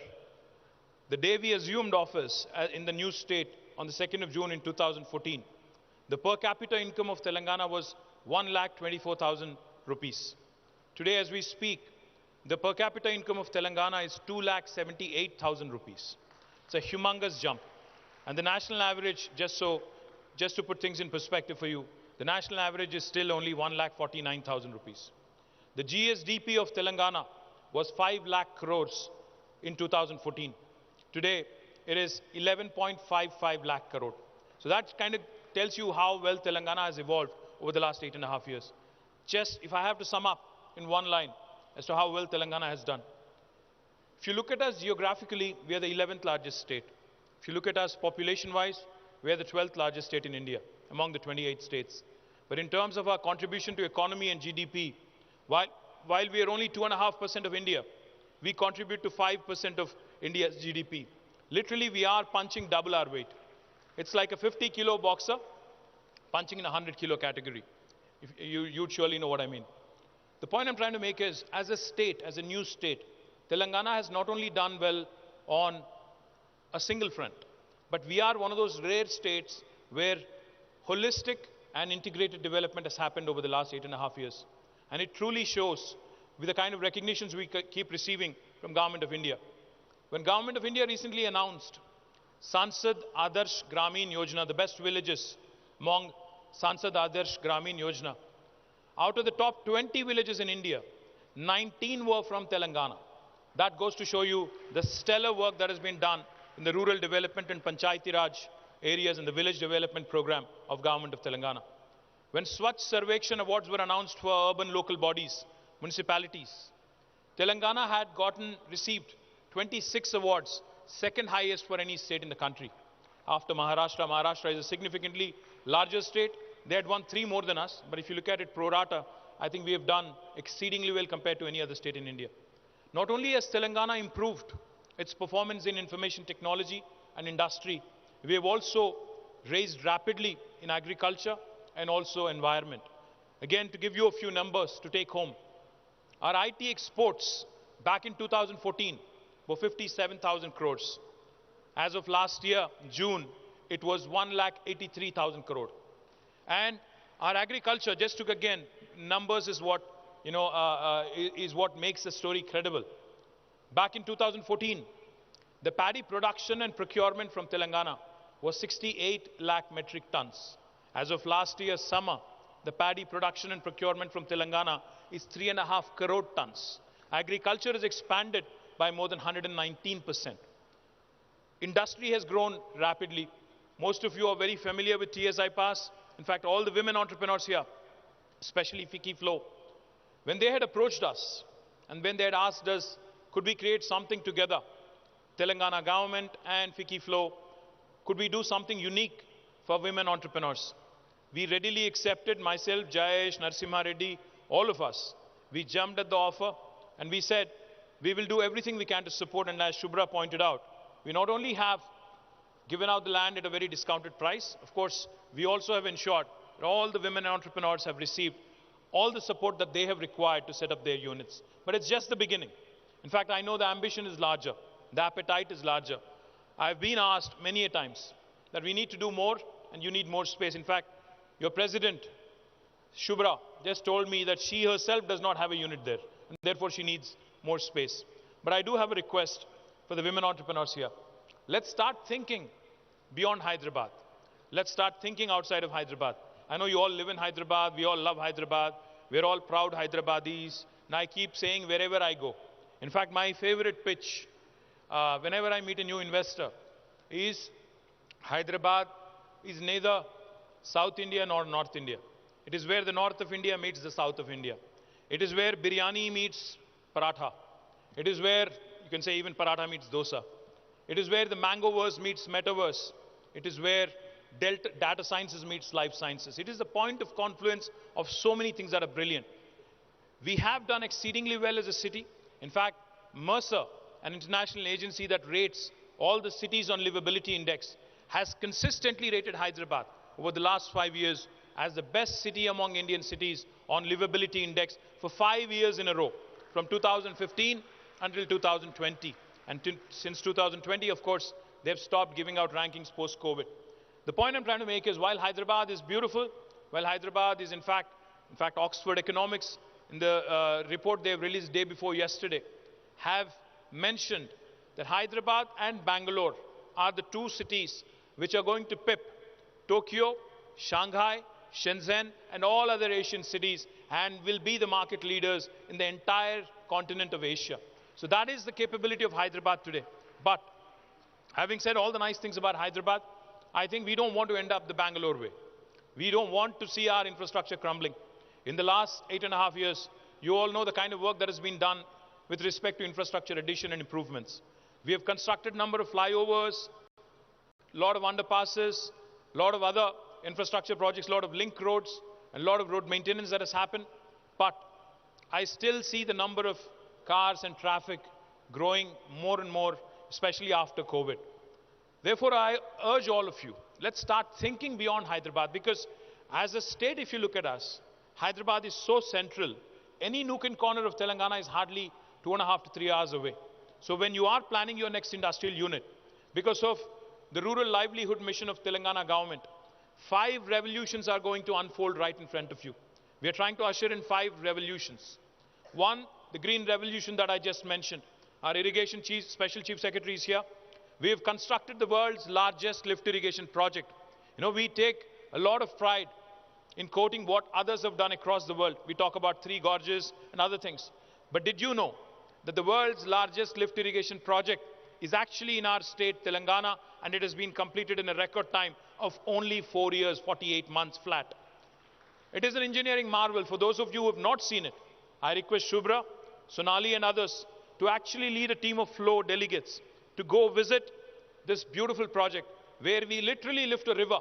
The day we assumed office in the new state on the 2nd of June in 2014, the per capita income of Telangana was 1,24,000 rupees. Today, as we speak, the per capita income of Telangana is 2,78,000 rupees. It's a humongous jump. And the national average, just to put things in perspective for you, the national average is still only 1,49,000 rupees. The GSDP of Telangana was 5 lakh crores in 2014. Today, it is 11.55 lakh crore. So that kind of tells you how well Telangana has evolved over the last 8.5 years. Just if I have to sum up in one line as to how well Telangana has done. If you look at us geographically, we are the 11th largest state. If you look at us population-wise, we are the 12th largest state in India, among the 28 states. But in terms of our contribution to economy and GDP, while we are only 2.5% of India, we contribute to 5% of India's GDP. Literally, we are punching double our weight. It's like a 50-kilo boxer punching in a 100-kilo category. You'd surely know what I mean. The point I'm trying to make is, as a state, as a new state, Telangana has not only done well on a single front, but we are one of those rare states where holistic and integrated development has happened over the last 8.5 years. And it truly shows with the kind of recognitions we keep receiving from Government of India. When Government of India recently announced Sansad Adarsh Gramin Yojana, the best villages among Sansad Adarsh Gramin Yojana, out of the top 20 villages in India, 19 were from Telangana. That goes to show you the stellar work that has been done in the rural development and Panchayati Raj areas and the village development program of Government of Telangana. When Swachh Sarvekshan Awards were announced for urban local bodies, municipalities, Telangana had received 26 awards, second highest for any state in the country. After Maharashtra, Maharashtra is a significantly larger state. They had won 3 more than us, but if you look at it pro rata, I think we have done exceedingly well compared to any other state in India. Not only has Telangana improved its performance in information technology and industry, we have also raised rapidly in agriculture and also environment. Again, to give you a few numbers to take home, our IT exports back in 2014 were 57,000 crores. As of last year, June, it was 1,83,000 crore. And our agriculture, just to again, numbers is what, is what makes the story credible. Back in 2014, the paddy production and procurement from Telangana was 68 lakh metric tons. As of last year's summer, the paddy production and procurement from Telangana is 3.5 crore tons. Agriculture has expanded by more than 119%. Industry has grown rapidly. Most of you are very familiar with TSI Pass. In fact, all the women entrepreneurs here, especially FLO, when they had approached us and when they had asked us, could we create something together, Telangana government and FLO, could we do something unique for women entrepreneurs? We readily accepted, myself, Jayesh, Narsimha Reddy, all of us. We jumped at the offer and we said, we will do everything we can to support. And as Shubhra pointed out, we not only have given out the land at a very discounted price, of course, we also have ensured that all the women entrepreneurs have received all the support that they have required to set up their units. But it's just the beginning. In fact, I know the ambition is larger. The appetite is larger. I've been asked many a times that we need to do more and you need more space. In fact, your president, Shubhra, just told me that she herself does not have a unit there, and therefore she needs more space. But I do have a request for the women entrepreneurs here. Let's start thinking beyond Hyderabad. Let's start thinking outside of Hyderabad. I know you all live in Hyderabad, we all love Hyderabad, we're all proud Hyderabadis, and I keep saying wherever I go. In fact, my favorite pitch, whenever I meet a new investor, is Hyderabad is neither South India nor North India. It is where the north of India meets the south of India. It is where biryani meets paratha. It is where, you can say even paratha meets dosa. It is where the mangoverse meets metaverse. It is where data sciences meets life sciences. It is the point of confluence of so many things that are brilliant. We have done exceedingly well as a city. In fact, Mercer, an international agency that rates all the cities on livability index, has consistently rated Hyderabad over the last 5 years as the best city among Indian cities on livability index for 5 years in a row, from 2015 until 2020. And since 2020, of course, they've stopped giving out rankings post-COVID. The point I'm trying to make is, while Hyderabad is beautiful, while Hyderabad is in fact Oxford Economics, in the report they've released day before yesterday, have mentioned that Hyderabad and Bangalore are the two cities which are going to pip Tokyo, Shanghai, Shenzhen, and all other Asian cities, and will be the market leaders in the entire continent of Asia. So that is the capability of Hyderabad today. But having said all the nice things about Hyderabad, I think we don't want to end up the Bangalore way. We don't want to see our infrastructure crumbling. In the last 8.5 years, you all know the kind of work that has been done with respect to infrastructure addition and improvements. We have constructed a number of flyovers, a lot of underpasses, a lot of other infrastructure projects, a lot of link roads, and a lot of road maintenance that has happened. But I still see the number of cars and traffic growing more and more, especially after COVID. Therefore, I urge all of you, let's start thinking beyond Hyderabad, because as a state, if you look at us, Hyderabad is so central. Any nook and corner of Telangana is hardly 2.5 to 3 hours away. So when you are planning your next industrial unit, because of the rural livelihood mission of Telangana government, 5 revolutions are going to unfold right in front of you. We are trying to usher in 5 revolutions. One, the green revolution that I just mentioned. Our irrigation special chief secretary is here. We have constructed the world's largest lift irrigation project. You know, we take a lot of pride in quoting what others have done across the world. We talk about 3 gorges and other things. But did you know that the world's largest lift irrigation project is actually in our state, Telangana, and it has been completed in a record time of only 4 years, 48 months flat. It is an engineering marvel. For those of you who have not seen it, I request Shubhra, Sonali and others to actually lead a team of FLO delegates to go visit this beautiful project, where we literally lift a river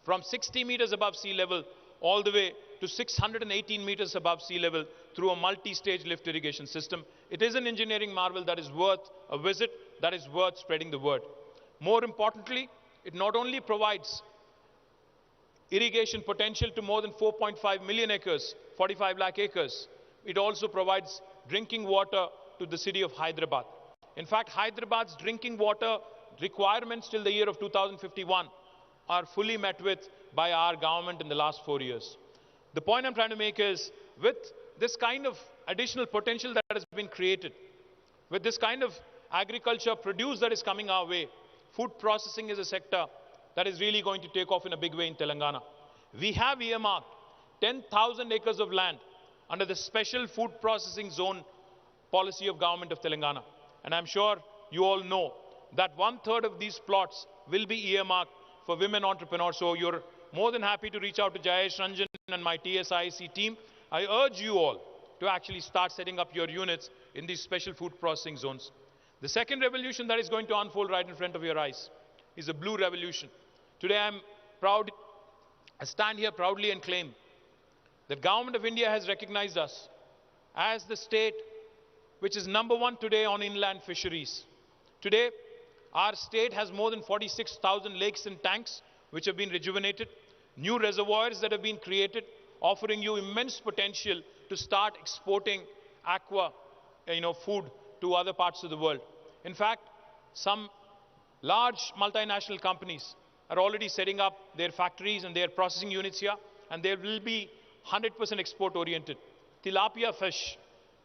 from 60 meters above sea level all the way to 618 meters above sea level through a multi-stage lift irrigation system. It is an engineering marvel that is worth a visit, that is worth spreading the word. More importantly, it not only provides irrigation potential to more than 4.5 million acres, 45 lakh acres, it also provides drinking water to the city of Hyderabad. In fact, Hyderabad's drinking water requirements till the year of 2051 are fully met with by our government in the last 4 years. The point I'm trying to make is, with this kind of additional potential that has been created, with this kind of agriculture produce that is coming our way, food processing is a sector that is really going to take off in a big way in Telangana. We have earmarked 10,000 acres of land under the special food processing zone policy of government of Telangana. And I'm sure you all know that 1/3 of these plots will be earmarked for women entrepreneurs. So you're more than happy to reach out to Jayesh Ranjan and my TSIC team. I urge you all to actually start setting up your units in these special food processing zones. The second revolution that is going to unfold right in front of your eyes is a blue revolution. Today I stand here proudly and claim that Government of India has recognized us as the state which is #1 today on inland fisheries. Today, our state has more than 46,000 lakes and tanks which have been rejuvenated, new reservoirs that have been created, offering you immense potential to start exporting aqua, food to other parts of the world. In fact, some large multinational companies are already setting up their factories and their processing units here, and they will be 100% export oriented. Tilapia fish,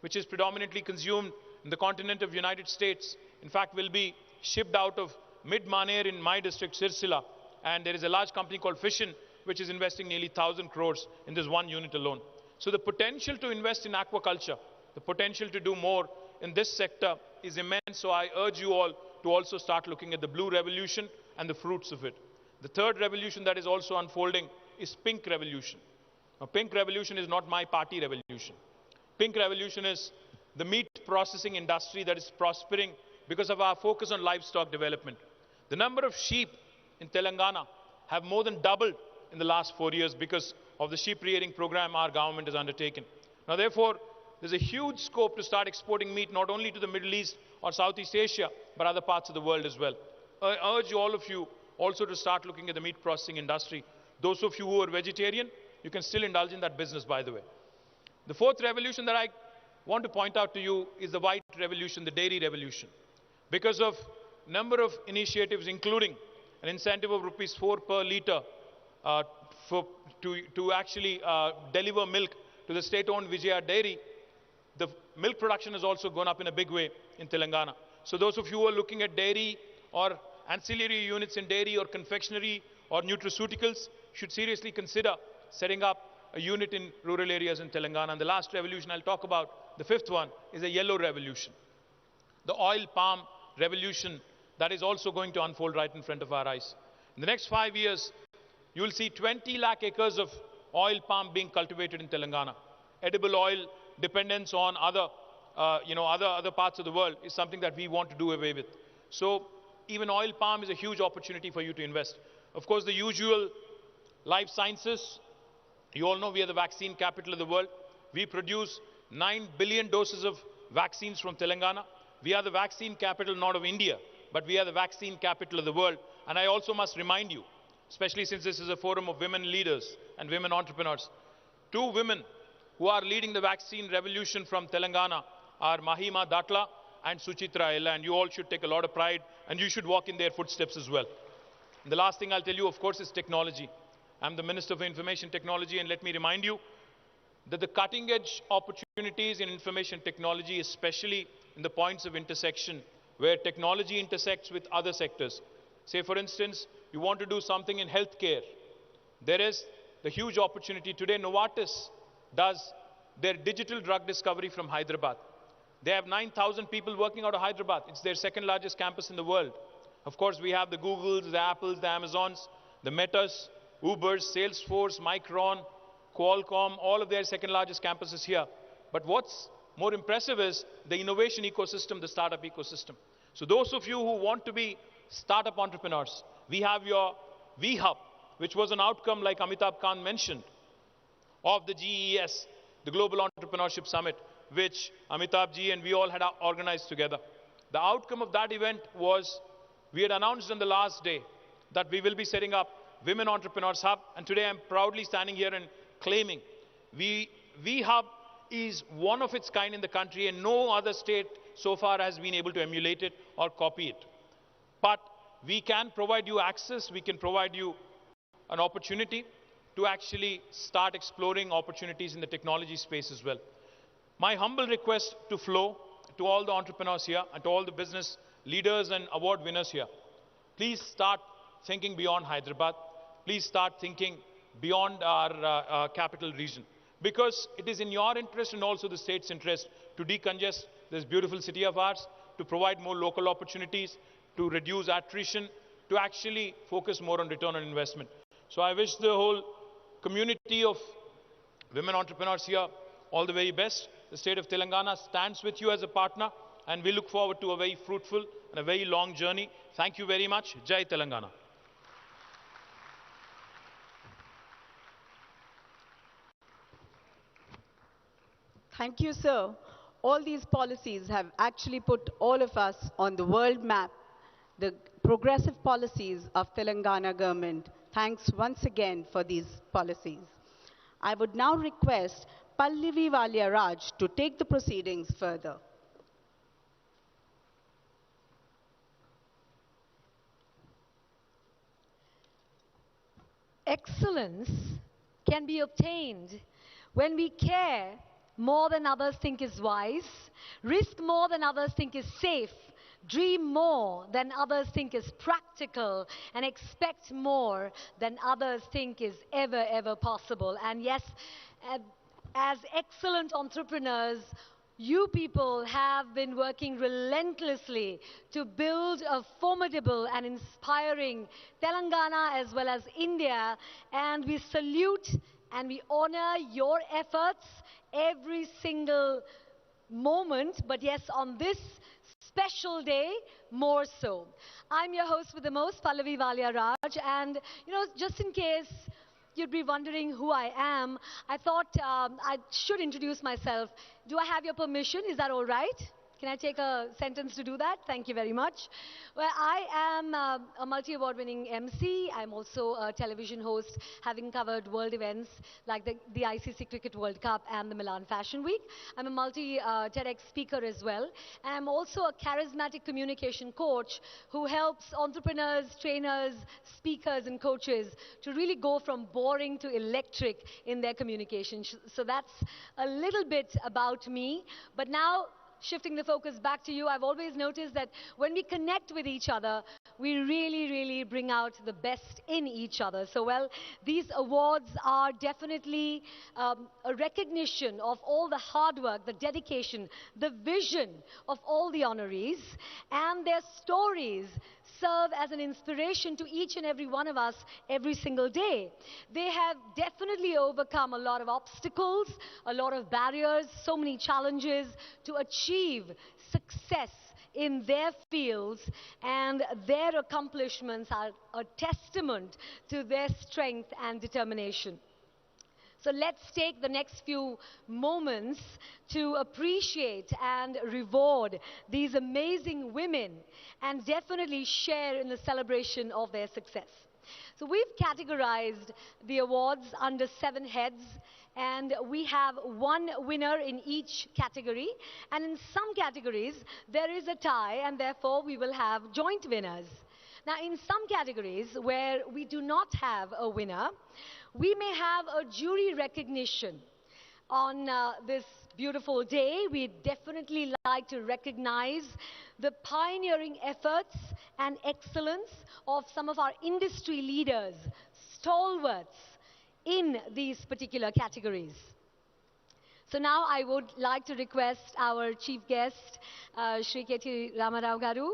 which is predominantly consumed in the continent of United States, in fact will be shipped out of mid-Maner in my district, Sirsila, and there is a large company called Fishin which is investing nearly 1,000 crores in this one unit alone. So the potential to invest in aquaculture, the potential to do more in this sector is immense. So I urge you all to also start looking at the blue revolution and the fruits of it. The third revolution that is also unfolding is Pink Revolution. Now, Pink Revolution is not my party revolution. Pink Revolution is the meat processing industry that is prospering because of our focus on livestock development. The number of sheep in Telangana have more than doubled in the last 4 years because of the sheep rearing program our government has undertaken. Now, therefore, there's a huge scope to start exporting meat not only to the Middle East or Southeast Asia, but other parts of the world as well. I urge all of you also to start looking at the meat processing industry. Those of you who are vegetarian, you can still indulge in that business, by the way. The fourth revolution that I want to point out to you is the white revolution, the dairy revolution. Because of number of initiatives, including an incentive of ₹4 per litre to actually deliver milk to the state-owned Vijaya dairy, the milk production has also gone up in a big way in Telangana. So those of you who are looking at dairy or ancillary units in dairy or confectionery or nutraceuticals should seriously consider setting up a unit in rural areas in Telangana. And the last revolution I'll talk about, the fifth one, is a yellow revolution. The oil palm revolution that is also going to unfold right in front of our eyes. In the next 5 years, you will see 20 lakh acres of oil palm being cultivated in Telangana. Edible oil dependence on other parts of the world is something that we want to do away with. So even oil palm is a huge opportunity for you to invest. Of course, the usual life sciences. You all know we are the vaccine capital of the world. We produce 9 billion doses of vaccines from Telangana. We are the vaccine capital not of India, but we are the vaccine capital of the world. And I also must remind you, especially since this is a forum of women leaders and women entrepreneurs, 2 women who are leading the vaccine revolution from Telangana are Mahima Datla and Suchitra Ella, and you all should take a lot of pride and you should walk in their footsteps as well. And the last thing I'll tell you, of course, is technology. I'm the Minister for Information Technology, and let me remind you that the cutting-edge opportunities in information technology, especially in the points of intersection where technology intersects with other sectors. Say, for instance, you want to do something in healthcare. There is the huge opportunity. Today, Novartis does their digital drug discovery from Hyderabad. They have 9,000 people working out of Hyderabad. It's their second largest campus in the world. Of course, we have the Googles, the Apples, the Amazons, the Metas, Ubers, Salesforce, Micron, Qualcomm, all of their second largest campuses here. But what's more impressive is the innovation ecosystem, the startup ecosystem. So those of you who want to be startup entrepreneurs, we have your V-Hub, which was an outcome, like Amitabh Kant mentioned, of the GES, the Global Entrepreneurship Summit, which Amitabh ji and we all had organized together. The outcome of that event was, we had announced on the last day that we will be setting up Women Entrepreneurs Hub, and today I'm proudly standing here and claiming V-Hub is one of its kind in the country, and no other state so far has been able to emulate it or copy it. But we can provide you access, we can provide you an opportunity to actually start exploring opportunities in the technology space as well. My humble request to FLO, to all the entrepreneurs here, and to all the business leaders and award winners here, please start thinking beyond Hyderabad. Please start thinking beyond our capital region. Because it is in your interest and also the state's interest to decongest this beautiful city of ours, to provide more local opportunities, to reduce attrition, to actually focus more on return on investment. So I wish the whole community of women entrepreneurs here all the very best. The state of Telangana stands with you as a partner, and we look forward to a very fruitful and a very long journey. Thank you very much. Jai Telangana. Thank you, sir. All these policies have actually put all of us on the world map, the progressive policies of Telangana government. Thanks once again for these policies. I would now request Pallavi Valia Raj to take the proceedings further. Excellence can be obtained when we care more than others think is wise, risk more than others think is safe, dream more than others think is practical, and expect more than others think is ever possible. And yes, as excellent entrepreneurs, You people have been working relentlessly to build a formidable and inspiring Telangana as well as India, and we salute and we honor your efforts every single moment, but yes, on this special day, more so. I'm your host with the most, Pallavi Valia Raj, and just in case you'd be wondering who I am, I thought I should introduce myself. Do I have your permission? Is that all right? Can I take a sentence to do that? Thank you very much. Well, I am a multi-award winning MC. I'm also a television host, having covered world events like the ICC Cricket World Cup and the Milan Fashion Week. I'm a multi-TEDx speaker as well. And I'm also a charismatic communication coach who helps entrepreneurs, trainers, speakers, and coaches to really go from boring to electric in their communication. So that's a little bit about me. But now, shifting the focus back to you, I've always noticed that when we connect with each other, we really, really bring out the best in each other. So, well, these awards are definitely a recognition of all the hard work, the dedication, the vision of all the honorees, and their stories serve as an inspiration to each and every one of us every single day. They have definitely overcome a lot of obstacles, a lot of barriers, so many challenges to achieve success in their fields, and their accomplishments are a testament to their strength and determination. So let's take the next few moments to appreciate and reward these amazing women and definitely share in the celebration of their success. So we've categorized the awards under 7 heads, and we have one winner in each category. And in some categories, there is a tie, and therefore we will have joint winners. Now, in some categories where we do not have a winner, we may have a jury recognition. On this beautiful day, we definitely like to recognize the pioneering efforts and excellence of some of our industry leaders, stalwarts in these particular categories. So now I would like to request our chief guest, Shri KT Ramarao Garu,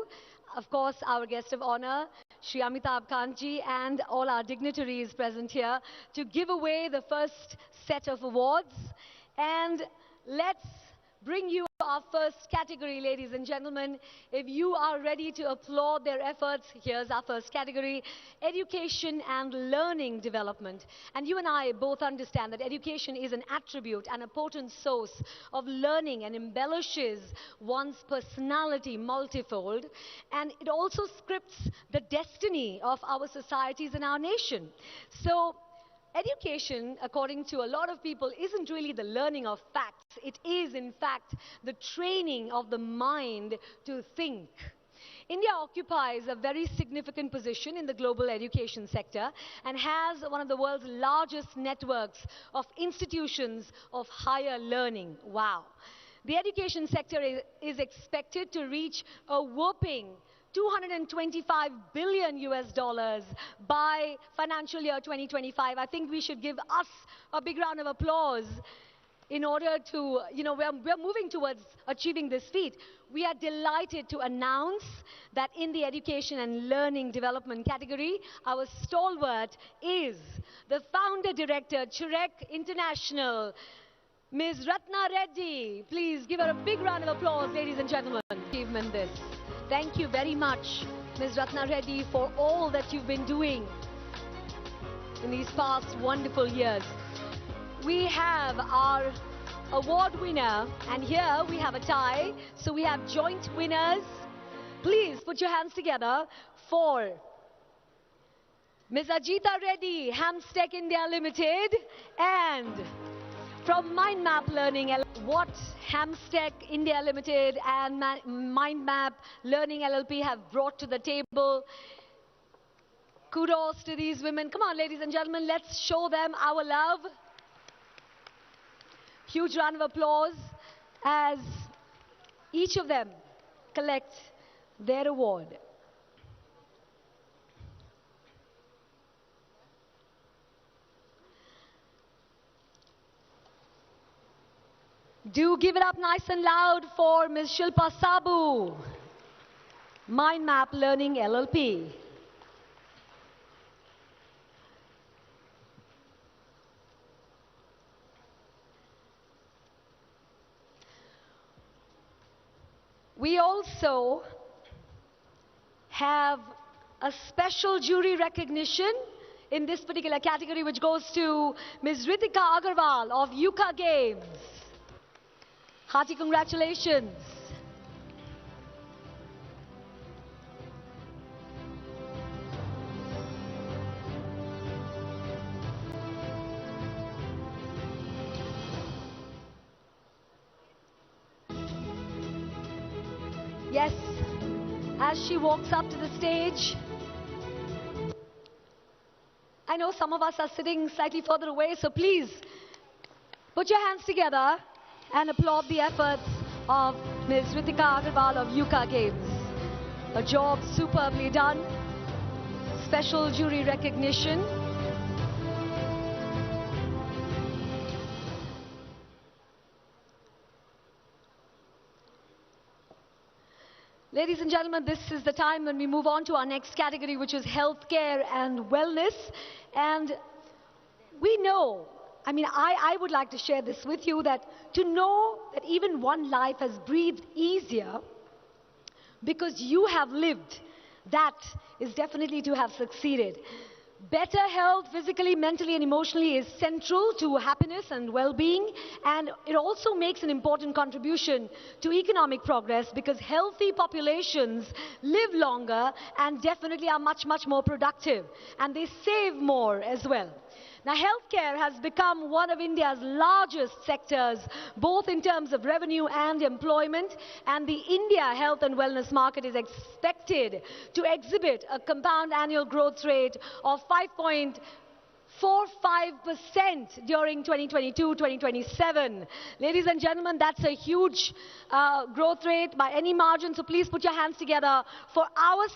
of course our guest of honor, Shri Amitabh Kantji, and all our dignitaries present here to give away the first set of awards. And let's bring you our first category, ladies and gentlemen. If you are ready to applaud their efforts, here's our first category: education and learning development. And you and I both understand that education is an attribute and a potent source of learning and embellishes one's personality multifold. And it also scripts the destiny of our societies and our nation. So, education, according to a lot of people, isn't really the learning of facts. It is, in fact, the training of the mind to think. India occupies a very significant position in the global education sector and has one of the world's largest networks of institutions of higher learning. Wow. The education sector is expected to reach a whopping $225 billion by financial year 2025. I think we should give us a big round of applause in order to, we're moving towards achieving this feat. We are delighted to announce that in the education and learning development category, our stalwart is the founder director, Churek International, Ms. Ratna Reddy. Please give her a big round of applause, ladies and gentlemen. Achievement this. Thank you very much, Ms. Ratna Reddy, for all that you've been doing in these past wonderful years. We have our award winner, and here we have a tie, so we have joint winners. Please put your hands together for Ms. Ajita Reddy, Hamstech India Limited, and from Mind Map Learning, what Hamstech India Limited and Mind Map Learning LLP have brought to the table. Kudos to these women. Come on, ladies and gentlemen, let's show them our love. Huge round of applause as each of them collect their award. Do give it up nice and loud for Ms. Shilpa Sabu, Mind Map Learning LLP. We also have a special jury recognition in this particular category, which goes to Ms. Ritika Agarwal of Yuka Games. Hearty congratulations. Yes, as she walks up to the stage, I know some of us are sitting slightly further away, so please put your hands together and applaud the efforts of Ms. Ritika Agarwal of Yuka Games. A job superbly done. Special jury recognition. Ladies and gentlemen, this is the time when we move on to our next category, which is healthcare and wellness. And we know, I would like to share this with you, that to know that even one life has breathed easier because you have lived, that is definitely to have succeeded. Better health, physically, mentally, and emotionally, is central to happiness and well-being, and it also makes an important contribution to economic progress because healthy populations live longer and definitely are much, much more productive, and they save more as well. Now, healthcare has become one of India's largest sectors, both in terms of revenue and employment, and the India health and wellness market is expected to exhibit a compound annual growth rate of 5.45% during 2022-2027. Ladies and gentlemen, that's a huge growth rate by any margin, so please put your hands together for our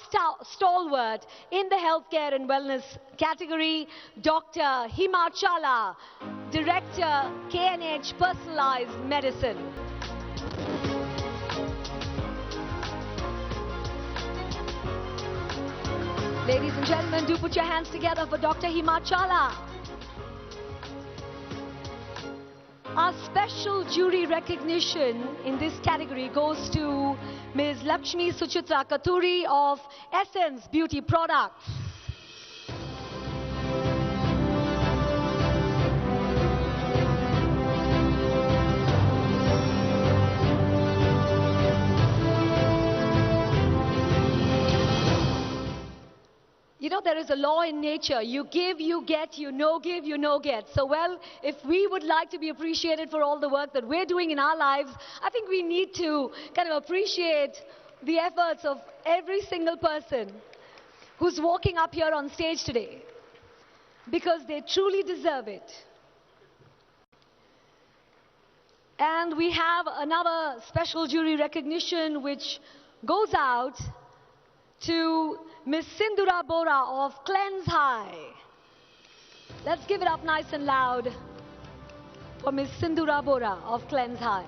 stalwart in the healthcare and wellness category, Dr. Himachala, Director, KNH Personalized Medicine. Ladies and gentlemen, do put your hands together for Dr. Himachala. Our special jury recognition in this category goes to Ms. Lakshmi Suchitra Katuri of Essence Beauty Products. You know, there is a law in nature. You give, you get, you no give, you no get. So, well, if we would like to be appreciated for all the work that we're doing in our lives, I think we need to kind of appreciate the efforts of every single person who's walking up here on stage today, because they truly deserve it. And we have another special jury recognition which goes out to Ms. Sindura Bora of Cleanse High. Let's give it up nice and loud for Ms. Sindura Bora of Cleanse High.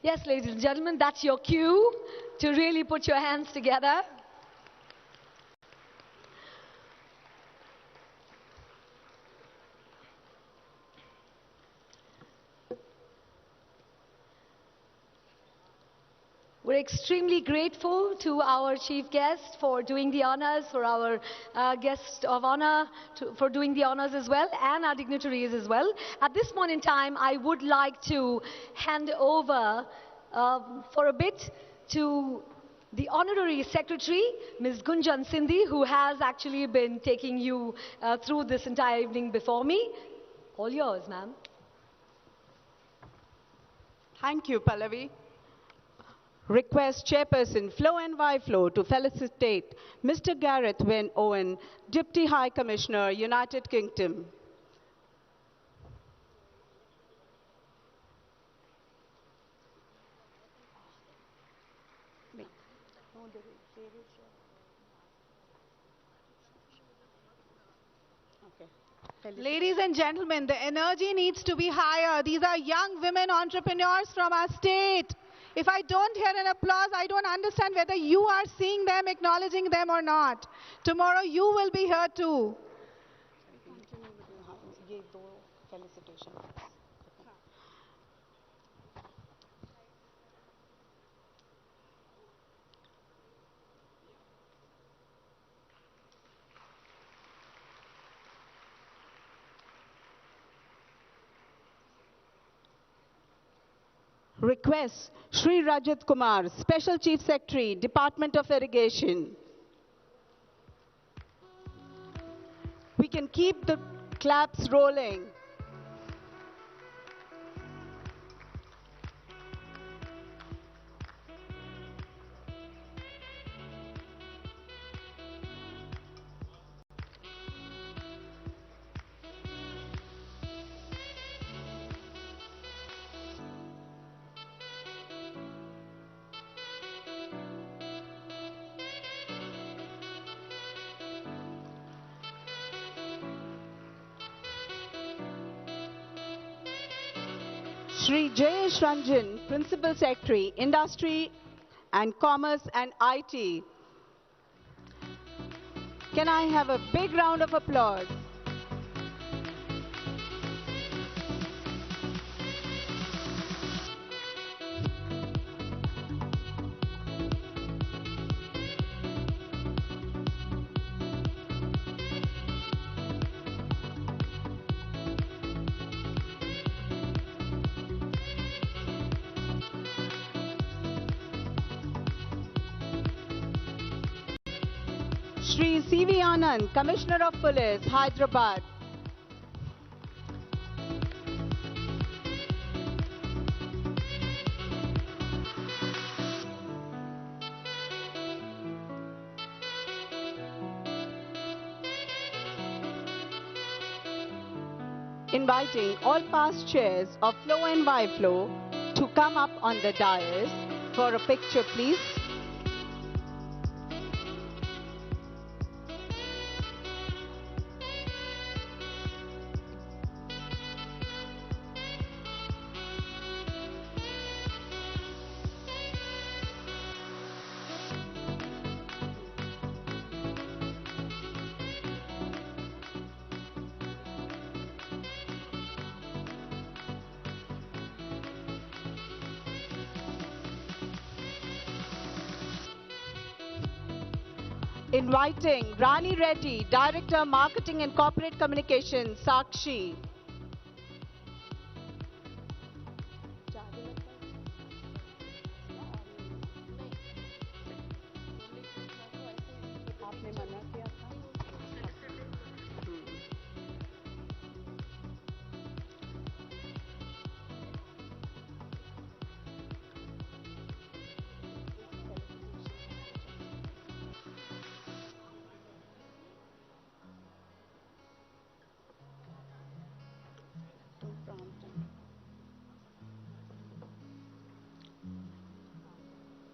Yes, ladies and gentlemen, that's your cue to really put your hands together. We're extremely grateful to our chief guest for doing the honors, for our guest of honor for doing the honors as well, and our dignitaries as well. At this point in time, I would like to hand over for a bit to the Honorary Secretary, Ms. Gunjan Sindhi, who has actually been taking you through this entire evening before me. All yours, ma'am. Thank you, Pallavi. Request Chairperson FLO and FLO to felicitate Mr. Gareth Wynne Owen, Deputy High Commissioner, United Kingdom. Ladies and gentlemen, the energy needs to be higher. These are young women entrepreneurs from our state. If I don't hear an applause, I don't understand whether you are seeing them, acknowledging them or not. Tomorrow you will be here too. Request Shri Rajat Kumar, Special Chief Secretary, Department of Irrigation. We can keep the claps rolling. Shri Jayesh Ranjan, Principal Secretary, Industry and Commerce and IT. Can I have a big round of applause? Shri C.V. Anand, Commissioner of Police, Hyderabad. Inviting all past chairs of FLO and YFLO to come up on the dais for a picture, please. Inviting Rani Reddy, Director, Marketing and Corporate Communications, Sakshi.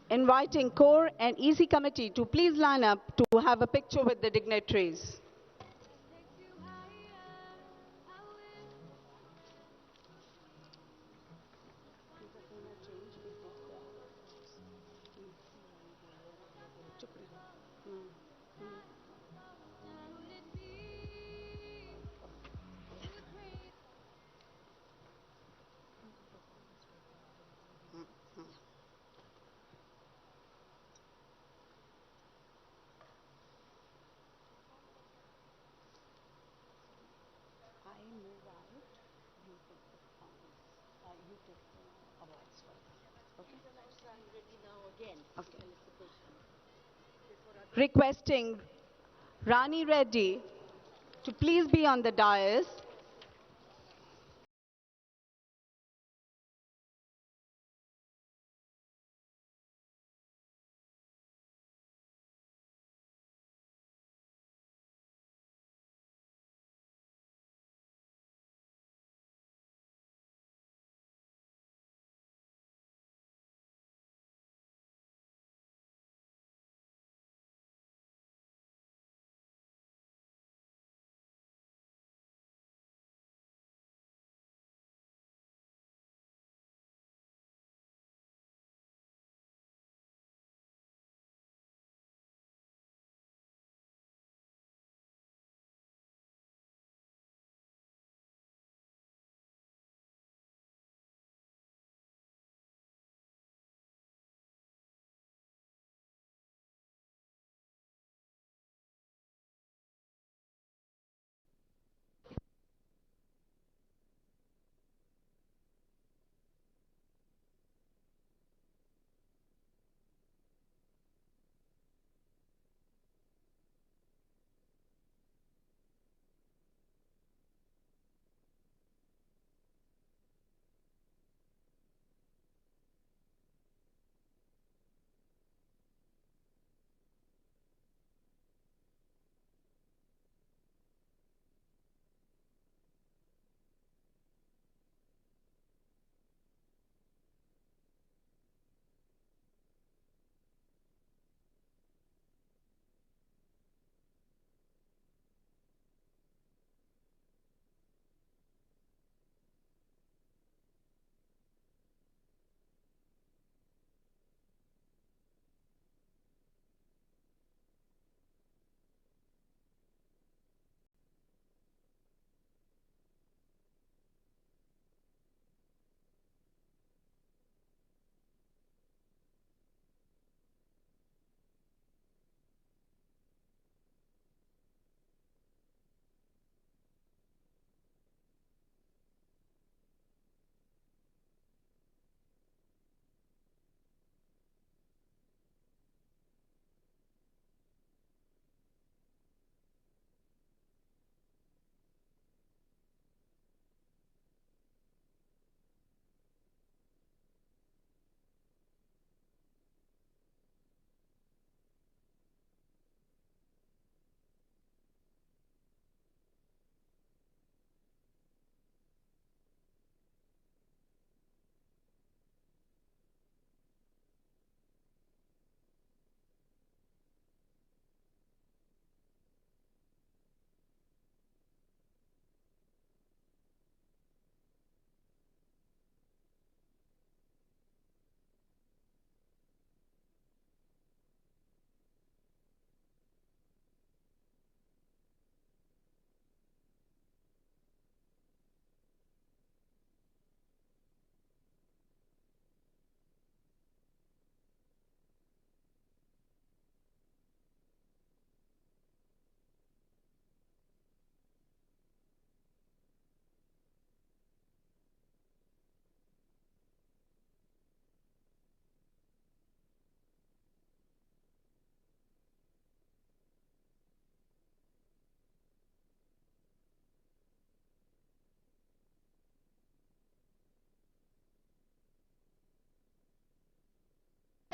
Inviting Core and EC Committee to please line up to have a picture with the dignitaries. Requesting Rani Reddy to please be on the dais.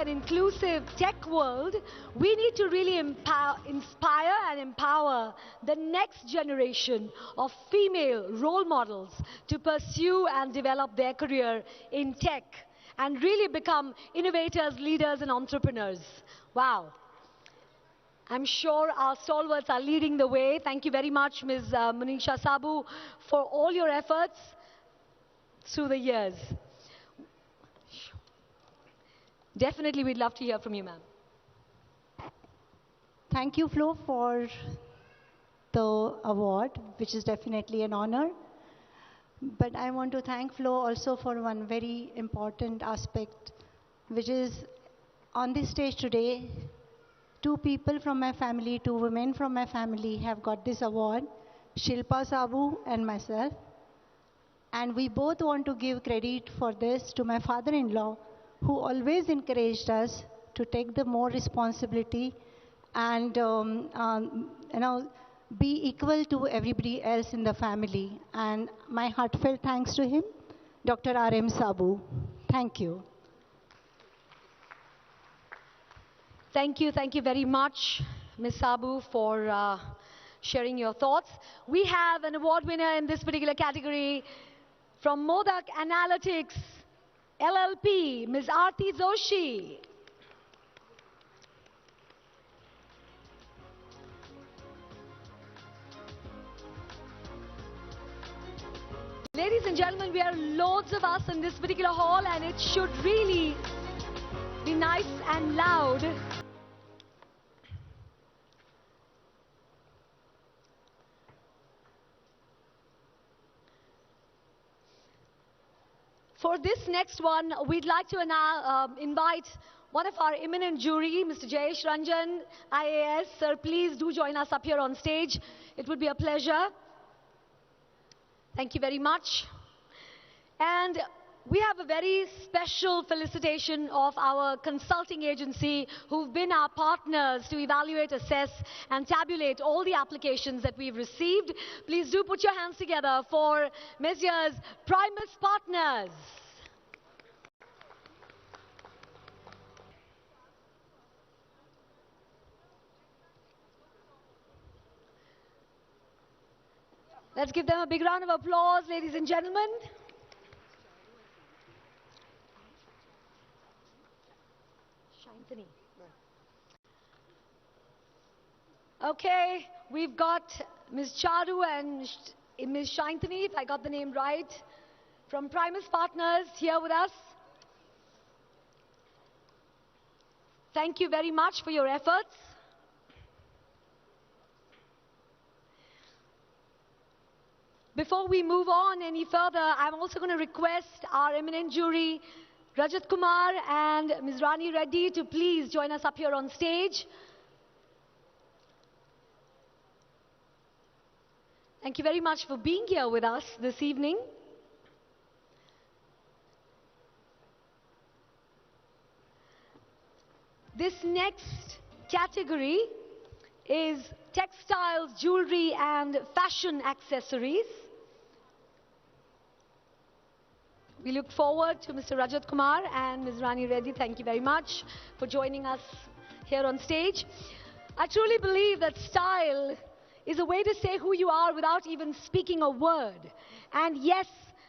an inclusive tech world, we need to really inspire and empower the next generation of female role models to pursue and develop their career in tech and really become innovators, leaders, and entrepreneurs. Wow. I'm sure our stalwarts are leading the way. Thank you very much, Ms. Manisha Sabu, for all your efforts through the years. Definitely, we'd love to hear from you, ma'am. Thank you, Flo, for the award, which is definitely an honor. But I want to thank Flo also for one very important aspect, which is on this stage today, two people from my family, two women from my family have got this award, Shilpa Sabu and myself. And we both want to give credit for this to my father-in-law, who always encouraged us to take the more responsibility and be equal to everybody else in the family. And my heartfelt thanks to him, Dr. R.M. Sabu. Thank you. Thank you very much, Ms. Sabu, for sharing your thoughts. We have an award winner in this particular category from Modak Analytics, LLP, Ms. Aarti Joshi. Ladies and gentlemen, we are loads of us in this particular hall, and it should really be nice and loud. For this next one, we'd like to invite one of our eminent jury, Mr. Jayesh Ranjan, IAS. Sir, please do join us up here on stage. It would be a pleasure. Thank you very much. And we have a very special felicitation of our consulting agency who've been our partners to evaluate, assess, and tabulate all the applications that we've received. Please do put your hands together for Messrs. Primus Partners. Let's give them a big round of applause, ladies and gentlemen. Okay, we've got Ms. Charu and Ms. Shaintani, if I got the name right, from Primus Partners here with us. Thank you very much for your efforts. Before we move on any further, I'm also going to request our eminent jury, Rajat Kumar and Ms. Rani Reddy, to please join us up here on stage. Thank you very much for being here with us this evening. This next category is textiles, jewelry, and fashion accessories. We look forward to Mr. Rajat Kumar and Ms. Rani Reddy. Thank you very much for joining us here on stage. I truly believe that style is a way to say who you are without even speaking a word. And yes,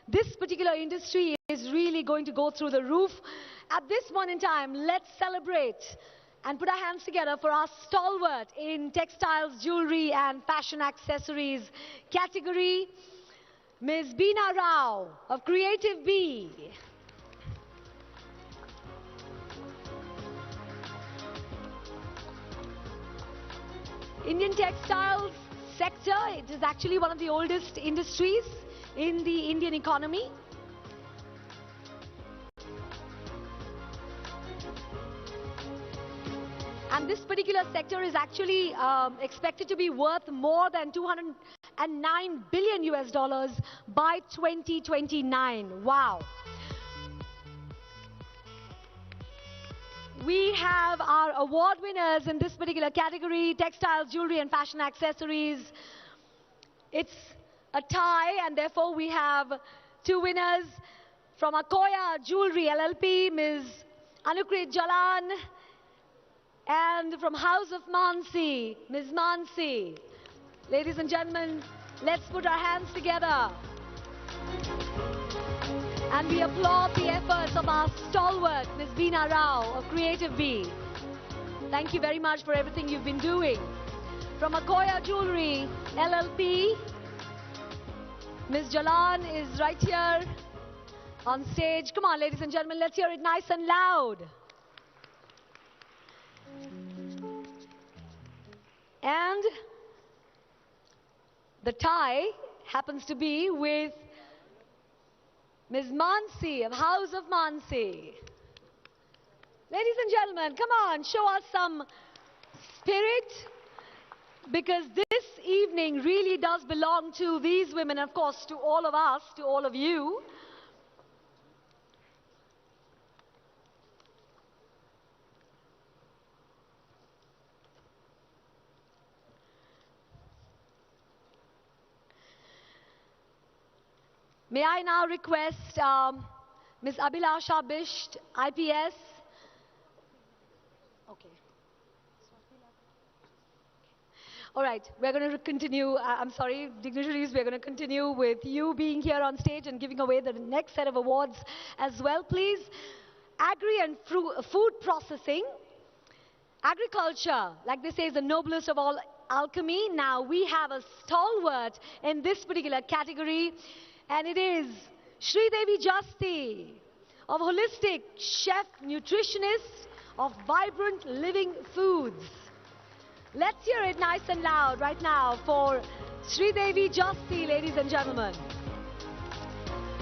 this particular industry is really going to go through the roof. At this point in time, let's celebrate and put our hands together for our stalwart in textiles, jewelry, and fashion accessories category, Ms. Beena Rao of Creative Bee. Indian textiles sector, it is actually one of the oldest industries in the Indian economy. And this particular sector is actually expected to be worth more than $209 billion US by 2029. Wow. We have our award winners in this particular category, textiles, jewelry, and fashion accessories. It's a tie, and therefore we have two winners from Akoya Jewelry LLP, Ms. Anukrit Jalan, and from House of Mansi, Ms. Mansi. Ladies and gentlemen, let's put our hands together. And we applaud the efforts of our stalwart, Ms. Beena Rao of Creative Bee. Thank you very much for everything you've been doing. From Akoya Jewelry, LLP, Ms. Jalan is right here on stage. Come on, ladies and gentlemen, let's hear it nice and loud. And the tie happens to be with Ms. Mansi of House of Mansi. Ladies and gentlemen, come on, show us some spirit, because this evening really does belong to these women, of course, to all of us, to all of you. May I now request Ms. Abhilasha Bisht, IPS. Okay. All right, we're going to continue. I'm sorry, dignitaries, we're going to continue with you being here on stage and giving away the next set of awards as well, please. Agri and food processing. Agriculture, like they say, is the noblest of all alchemy. Now we have a stalwart in this particular category, and it is Sridevi Jasti of Holistic Chef Nutritionist of Vibrant Living Foods. Let's hear it nice and loud right now for Sridevi Jasti, ladies and gentlemen.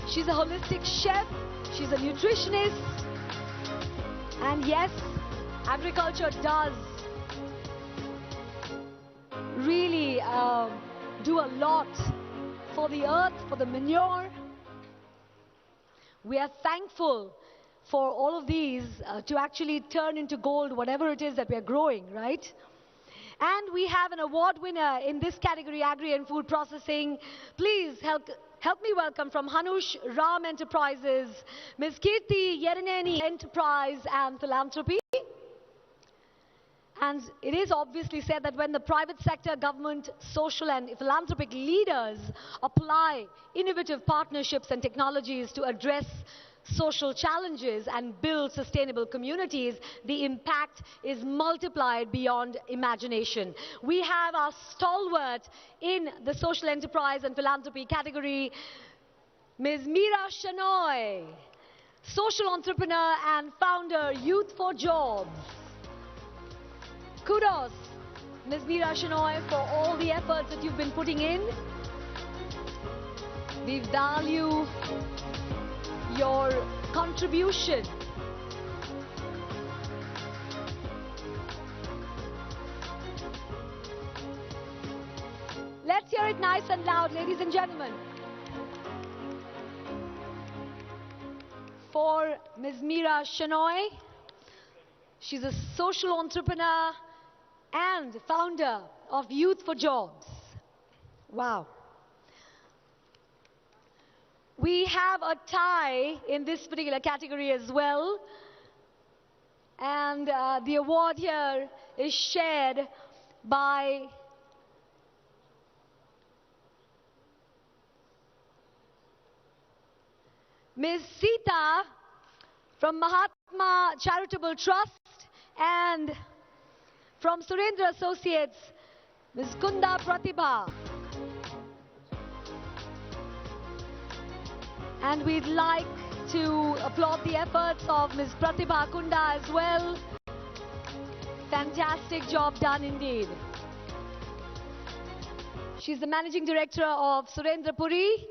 She's a holistic chef, she's a nutritionist, and yes, agriculture does really do a lot for the earth, for the manure. We are thankful for all of these to actually turn into gold, whatever it is that we are growing, right? And we have an award winner in this category, Agri and Food Processing. Please help me welcome from Hanush Ram Enterprises, Ms. Kirti Yeraneni Enterprise and Philanthropy. And it is obviously said that when the private sector, government, social and philanthropic leaders apply innovative partnerships and technologies to address social challenges and build sustainable communities, the impact is multiplied beyond imagination. We have our stalwart in the social enterprise and philanthropy category, Ms. Meera Shenoy, social entrepreneur and founder, Youth for Jobs. Kudos, Ms. Meera Shenoy, for all the efforts that you've been putting in. We value your contribution. Let's hear it nice and loud, ladies and gentlemen, for Ms. Meera Shenoy. She's a social entrepreneur and founder of Youth for Jobs. Wow. We have a tie in this particular category as well. And the award here is shared by Ms. Sita from Mahatma Charitable Trust, and from Surendra Associates, Ms. Kunda Pratibha. And we'd like to applaud the efforts of Ms. Pratibha Kunda as well. Fantastic job done indeed. She's the Managing Director of Surendra Puri,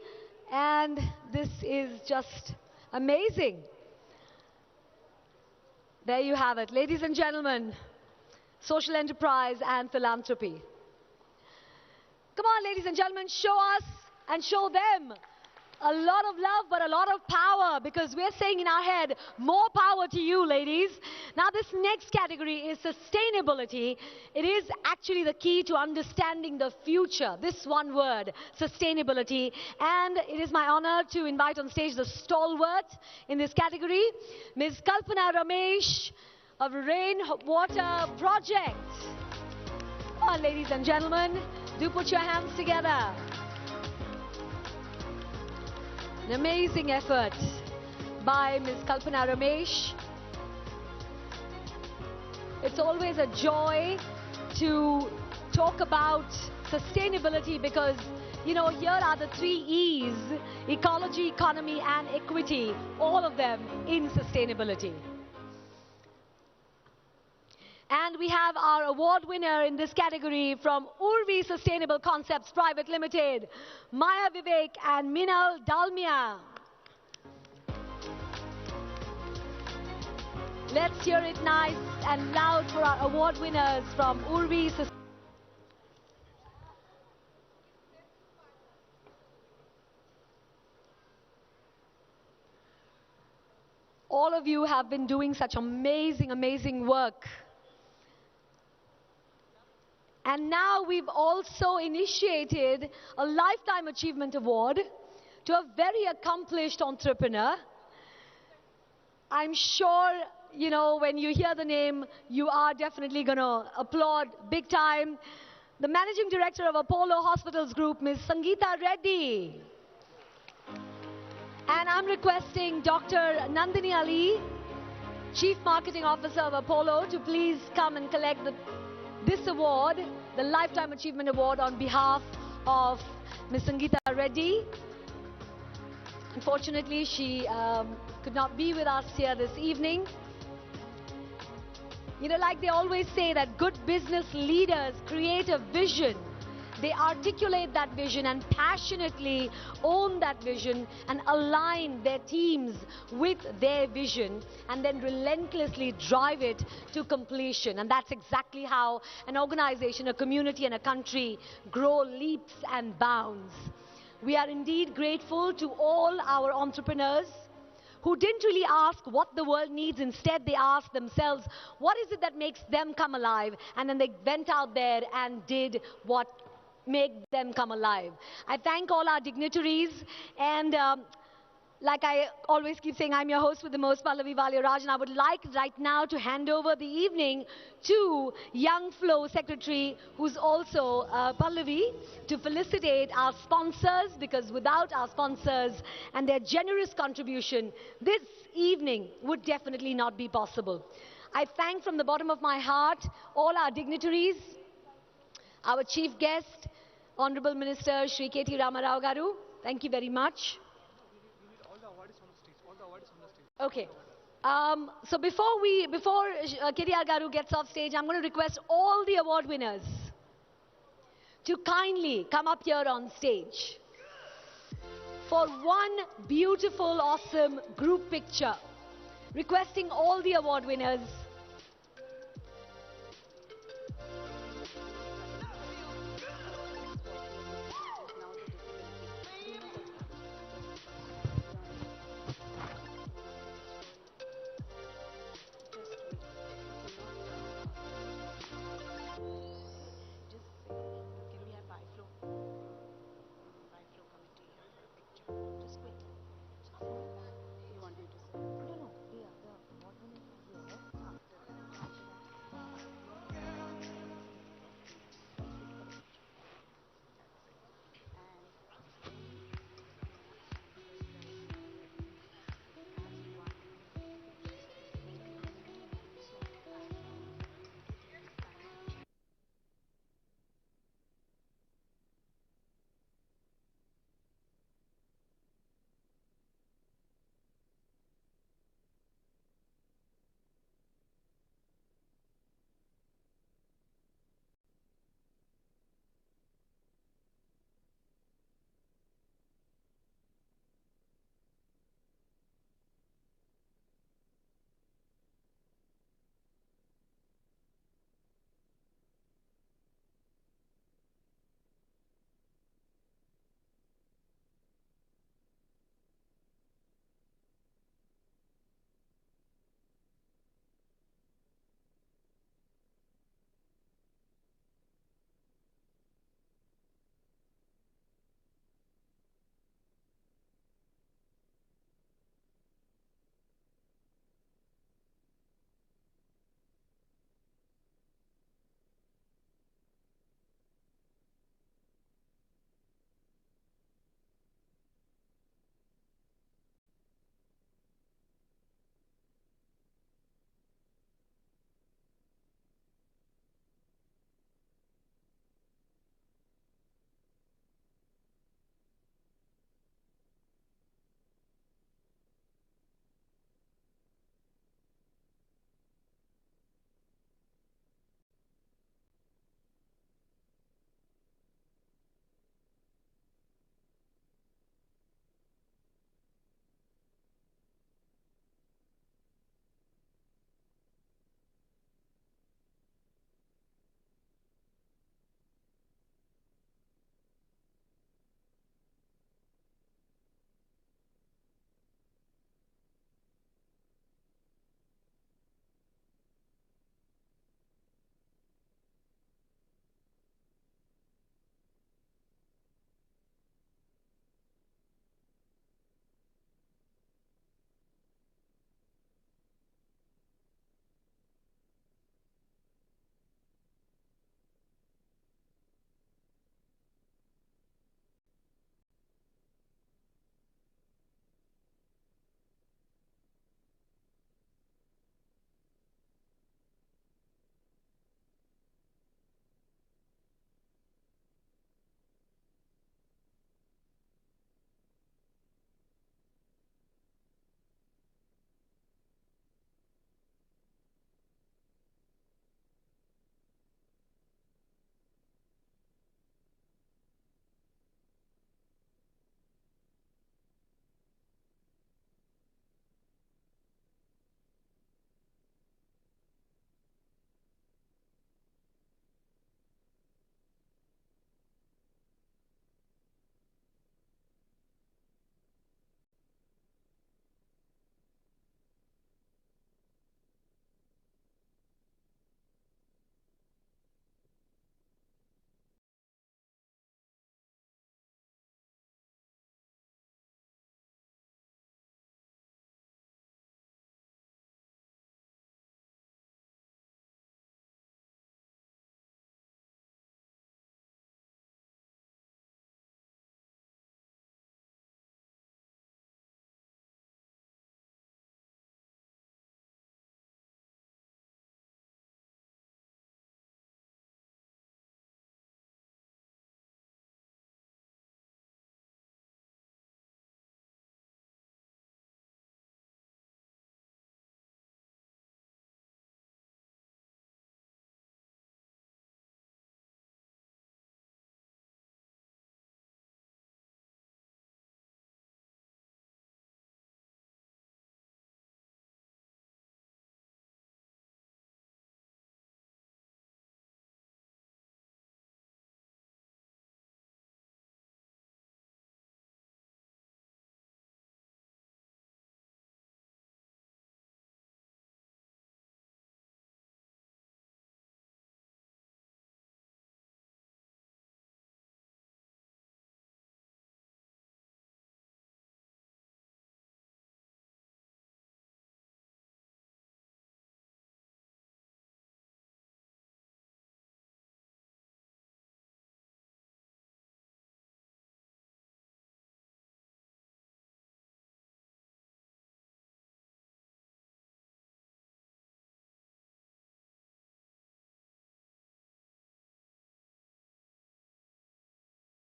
and this is just amazing. There you have it, ladies and gentlemen, social enterprise and philanthropy. Come on, ladies and gentlemen, show us and show them A lot of love, but a lot of power, because we're saying in our head, more power to you, ladies. Now, this next category is sustainability. It is actually the key to understanding the future. This one word, sustainability. And it is my honor to invite on stage the stalwart in this category, Ms. Kalpana Ramesh of Rainwater Project. Oh, ladies and gentlemen, do put your hands together. An amazing effort by Ms. Kalpana Ramesh. It's always a joy to talk about sustainability because, you know, here are the 3 E's: ecology, economy, and equity, all of them in sustainability. And we have our award winner in this category from Urvi Sustainable Concepts Private Limited, Maya Vivek and Minal Dalmia. Let's hear it nice and loud for our award winners from Urvi Sustainable. All of you have been doing such amazing, amazing work. And now we've also initiated a Lifetime Achievement Award to a very accomplished entrepreneur. I'm sure, you know, when you hear the name, you are definitely going to applaud big time. The Managing Director of Apollo Hospitals Group, Ms. Sangeeta Reddy. And I'm requesting Dr. Nandini Ali, Chief Marketing Officer of Apollo, to please come and collect this award, the Lifetime Achievement Award, on behalf of Ms. Sangeeta Reddy. Unfortunately, she could not be with us here this evening. You know, like they always say that good business leaders create a vision. They articulate that vision and passionately own that vision and align their teams with their vision and then relentlessly drive it to completion. And that's exactly how an organization, a community, and a country grow leaps and bounds. We are indeed grateful to all our entrepreneurs who didn't really ask what the world needs. Instead, they asked themselves, what is it that makes them come alive? And then they went out there and did what make them come alive. I thank all our dignitaries, and like I always keep saying, I'm your host with the most, Pallavi Valyaraj, and I would like right now to hand over the evening to Young FLO Secretary, who's also Pallavi, to felicitate our sponsors, because without our sponsors and their generous contribution, this evening would definitely not be possible. I thank from the bottom of my heart all our dignitaries, our chief guest, Honorable Minister Shri KT Ramarao Garu. Thank you very much. Okay. So before KTR Garu gets off stage, I'm going to request all the award winners to kindly come up here on stage for one beautiful, awesome group picture. Requesting all the award winners